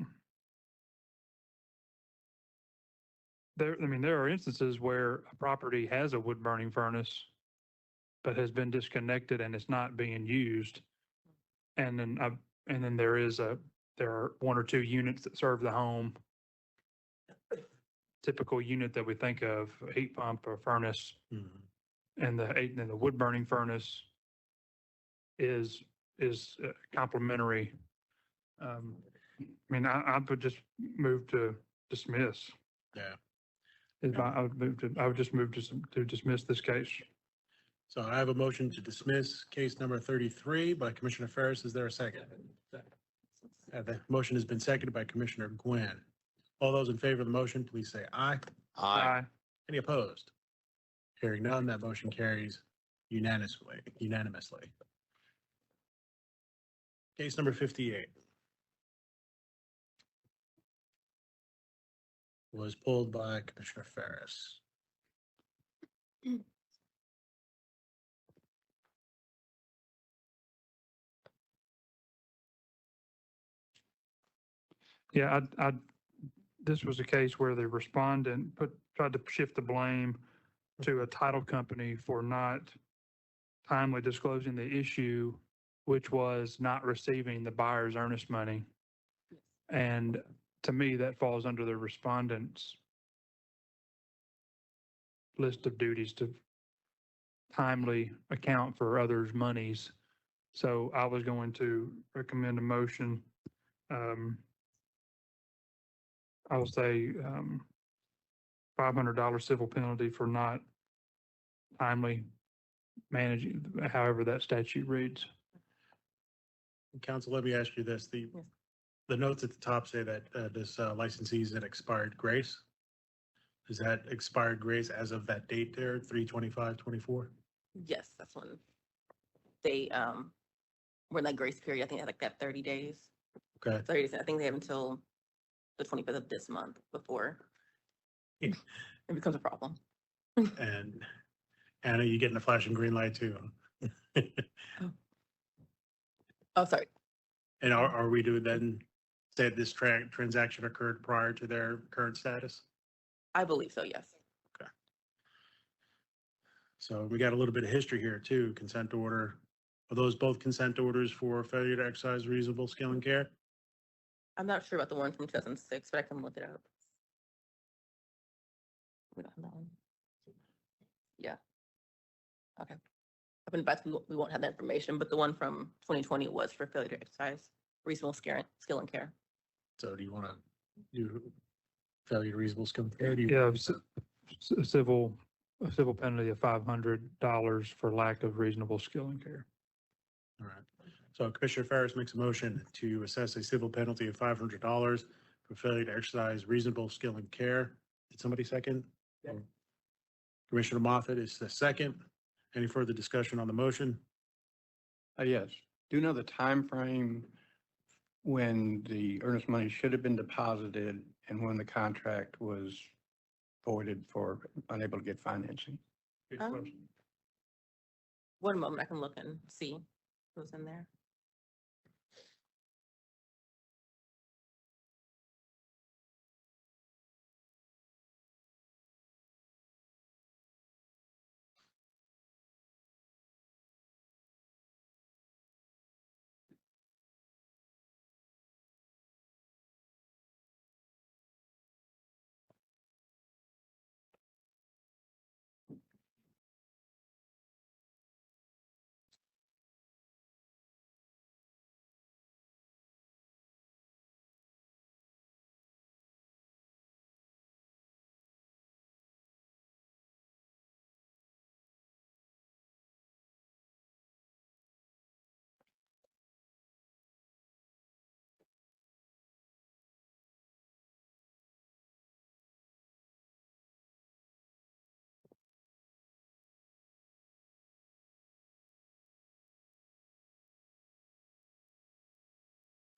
There are instances where a property has a wood burning furnace, but has been disconnected and it's not being used. And then there are one or two units that serve the home. Typical unit that we think of, a heat pump or furnace, and the wood burning furnace is complementary. I would just move to dismiss. Yeah. I would just move to dismiss this case. So I have a motion to dismiss case number 33 by Commissioner Ferris. Is there a second? The motion has been seconded by Commissioner Gwynn. All those in favor of the motion, please say aye. Aye. Any opposed? Hearing none, that motion carries unanimously. Case number 58 was pulled by Commissioner Ferris. Yeah, this was a case where the respondent tried to shift the blame to a title company for not timely disclosing the issue, which was not receiving the buyer's earnest money. And to me, that falls under the respondent's list of duties to timely account for others' monies. So I was going to recommend a motion. I would say $500 civil penalty for not timely managing, however that statute reads. Council, let me ask you this. The notes at the top say that this licensee is at expired grace. Is that expired grace as of that date there, 3/25/24? Yes, that's when they were in that grace period. I think they had like that 30 days. Okay. 30 days. I think they have until the 25th of this month before it becomes a problem. And Anna, you getting a flashing green light too? Oh, sorry. And are we to then say this transaction occurred prior to their current status? I believe so, yes. Okay. So we got a little bit of history here too. Consent order. Are those both consent orders for failure to exercise reasonable skill and care? I'm not sure about the one from 2006, but I can look it up. We don't have that one. Yeah. Okay. Up in the back, we won't have that information, but the one from 2020 was for failure to exercise reasonable skill and care. So do you want to do failure to reasonable skill and care? Do you- Yeah, a civil penalty of $500 for lack of reasonable skill and care. All right. So Commissioner Ferris makes a motion to assess a civil penalty of $500 for failure to exercise reasonable skill and care. Did somebody second? Commissioner Moffett is the second. Any further discussion on the motion? Yes. Do you know the time frame when the earnest money should have been deposited and when the contract was voided for unable to get financing? One moment, I can look and see who's in there.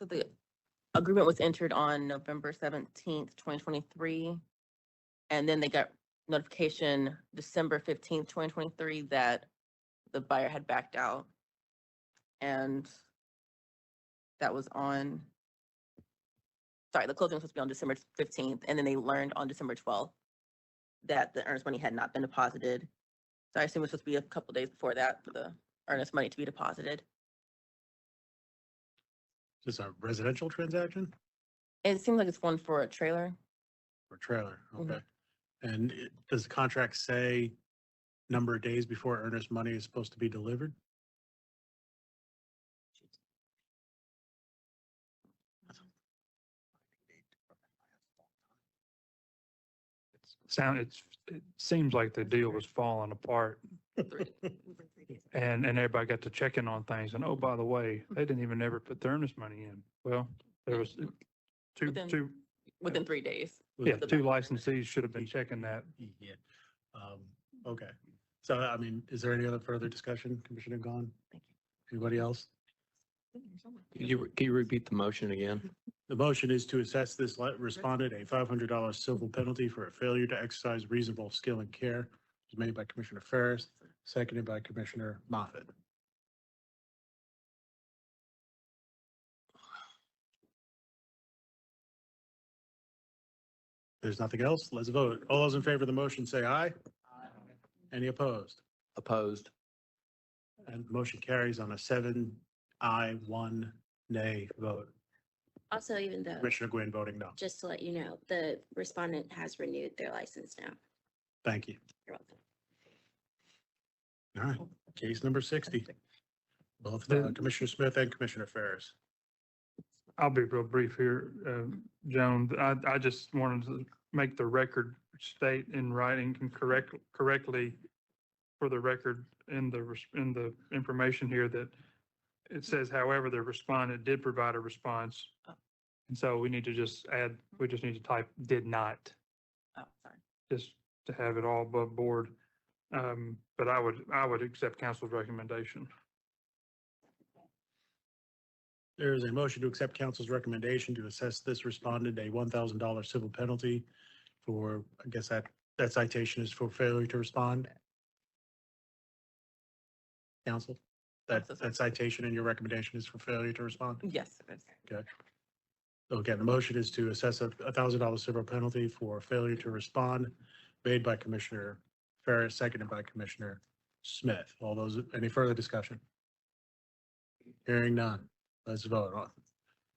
So the agreement was entered on November 17th, 2023. And then they got notification December 15th, 2023 that the buyer had backed out. And that was on, sorry, the closing was supposed to be on December 15th. And then they learned on December 12th that the earnest money had not been deposited. So I assume it's supposed to be a couple days before that for the earnest money to be deposited. Is this a residential transaction It seems like it's one for a trailer. or trailer? Mhm. Okay. And does the contract say number of days before earnest money is supposed to be delivered? It seems like the deal was falling apart and everybody got to checking on things and, oh, by the way, they didn't even ever put the earnest money in. Well, there was Within 3 days. two licensees should have been checking that. Yeah. Okay. So, I mean, is there any other further discussion, Commissioner Gahn? Anybody else? Can you repeat the motion again? The motion is to assess this respondent a $500 civil penalty for a failure to exercise reasonable skill and care. It was made by Commissioner Ferris, seconded by Commissioner Moffett. There's nothing else. Let's vote. All those in favor of the motion say aye. Any opposed? Opposed. And the motion carries on a 7 aye, 1 nay vote. Also, even though, Commissioner Gwynn voting no. just to let you know, the respondent has renewed their license now. Thank you. You're welcome. All right, case number 60. Both Commissioner Smith and Commissioner Ferris. I'll be real brief here, Joan. I just wanted to make the record state in writing and correctly for the record in the information here that it says, however, the respondent did provide a response. And so we need to just add, we just need to type did not, Oh, sorry. just to have it all above board. But I would accept council's recommendation. There is a motion to accept council's recommendation to assess this respondent a $1,000 civil penalty for, I guess that citation is for failure to respond. Council, that citation in your recommendation is for failure to respond? Yes, it is. Okay. So again, the motion is to assess a $1,000 civil penalty for failure to respond, made by Commissioner Ferris, seconded by Commissioner Smith. All those, any further discussion? Hearing none. Let's vote.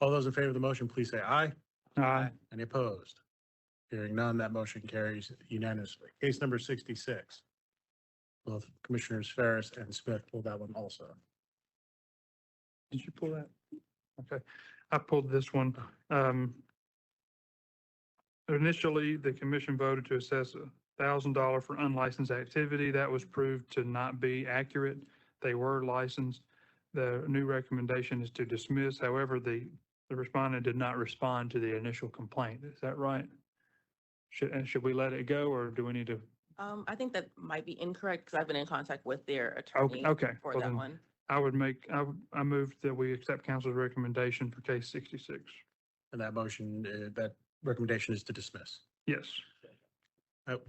All those in favor of the motion, please say aye. Aye. Any opposed? Hearing none, that motion carries unanimously. Case number 66. Both Commissioners Ferris and Smith pulled that one also. Did you pull that? Okay, I pulled this one. Initially, the commission voted to assess $1,000 for unlicensed activity. That was proved to not be accurate. They were licensed. The new recommendation is to dismiss. However, the respondent did not respond to the initial complaint. Is that right? Should we let it go, or do we need to? I think that might be incorrect because I've been in contact with their Okay, attorney okay. for Well, that then one. I moved that we accept council's recommendation for case 66. And that motion, that recommendation is to dismiss. Yes.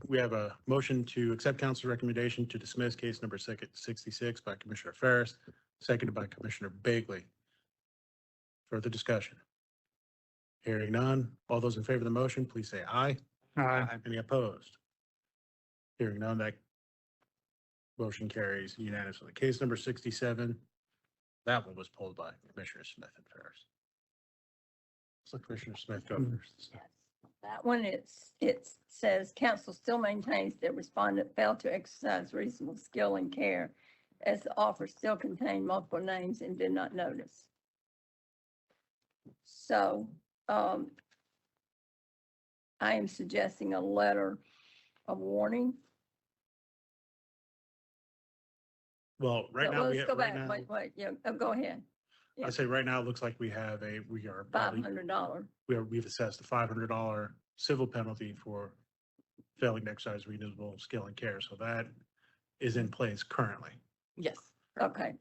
We have a motion to accept council's recommendation to dismiss case number 66 by Commissioner Ferris, seconded by Commissioner Bagley. Further discussion? Hearing none. All those in favor of the motion, please say aye. Aye. Any opposed? Hearing none, that motion carries unanimously. Case number 67, that one was pulled by Commissioner Smith and Ferris. So Commissioner Smith, go first. That one, it says council still maintains that respondent failed to exercise reasonable skill and care as the offer still contained multiple names and did not notice. So, I am suggesting a letter of warning. Well, right now, Let's go back, wait, yeah, go ahead. I say right now, it looks like we are probably, $500. we've assessed a $500 civil penalty for failing to exercise reasonable skill and care. So that is in place currently. Yes, Okay,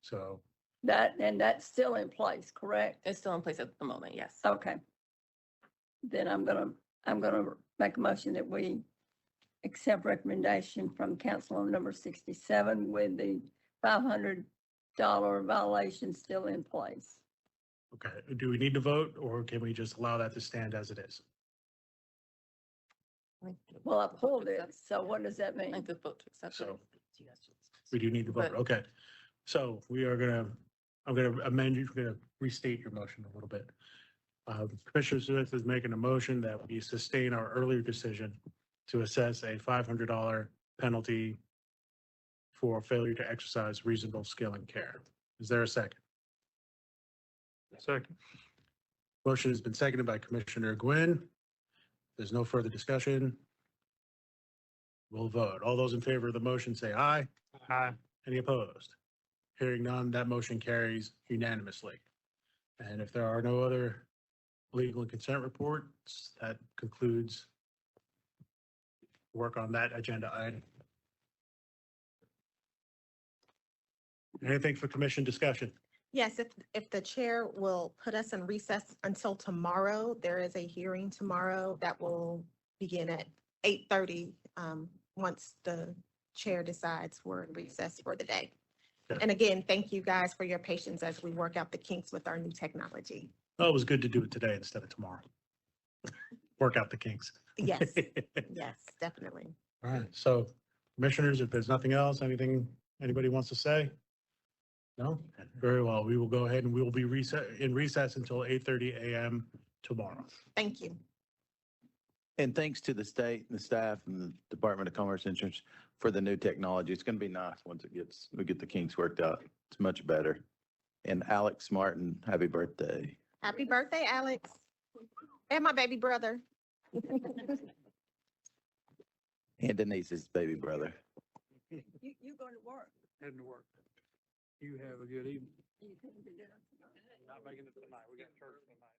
So and that's still in place, correct? it's still in place at the moment, yes. Okay. Then I'm gonna make a motion that we accept recommendation from council on number 67 with the $500 violation still in place. okay, do we need to vote, or can we just allow that to stand as it is? Well, I pulled it, so what does that I mean? think the vote to accept it. So we do need to vote. But- Okay. So I'm gonna amend you, we're gonna restate your motion a little bit. Commissioner Smith is making a motion that we sustain our earlier decision to assess a $500 penalty for failure to exercise reasonable skill and care. Is there a second? Second. Motion has been seconded by Commissioner Gwynn. There's no further discussion. We'll vote. All those in favor of the motion say aye. Aye. Any opposed? Hearing none, that motion carries unanimously. And if there are no other legal and consent reports, that concludes work on that agenda item. Anything for commission discussion? Yes, if the chair will put us in recess until tomorrow, there is a hearing tomorrow that will begin at 8:30, once the chair decides we're in recess for the day. Okay. And again, thank you guys for your patience as we work out the kinks with our new technology. Oh, it was good to do it today instead of tomorrow. Work out the kinks. Yes, yes, definitely. All right, so commissioners, if there's nothing else, anything anybody wants to say? No? Very well, we will go ahead and we will be in recess until 8:30 a.m. tomorrow. Thank you. And thanks to the state and the staff and the Department of Commerce Insurance for the new technology. It's going to be nice once we get the kinks worked out. It's much better. And Alex Martin, happy birthday. Happy birthday, Alex. And my baby brother. And Denise's baby brother. You go to work. Heading to work. You have a good evening. You can do that. Not making it tonight. We got church tonight.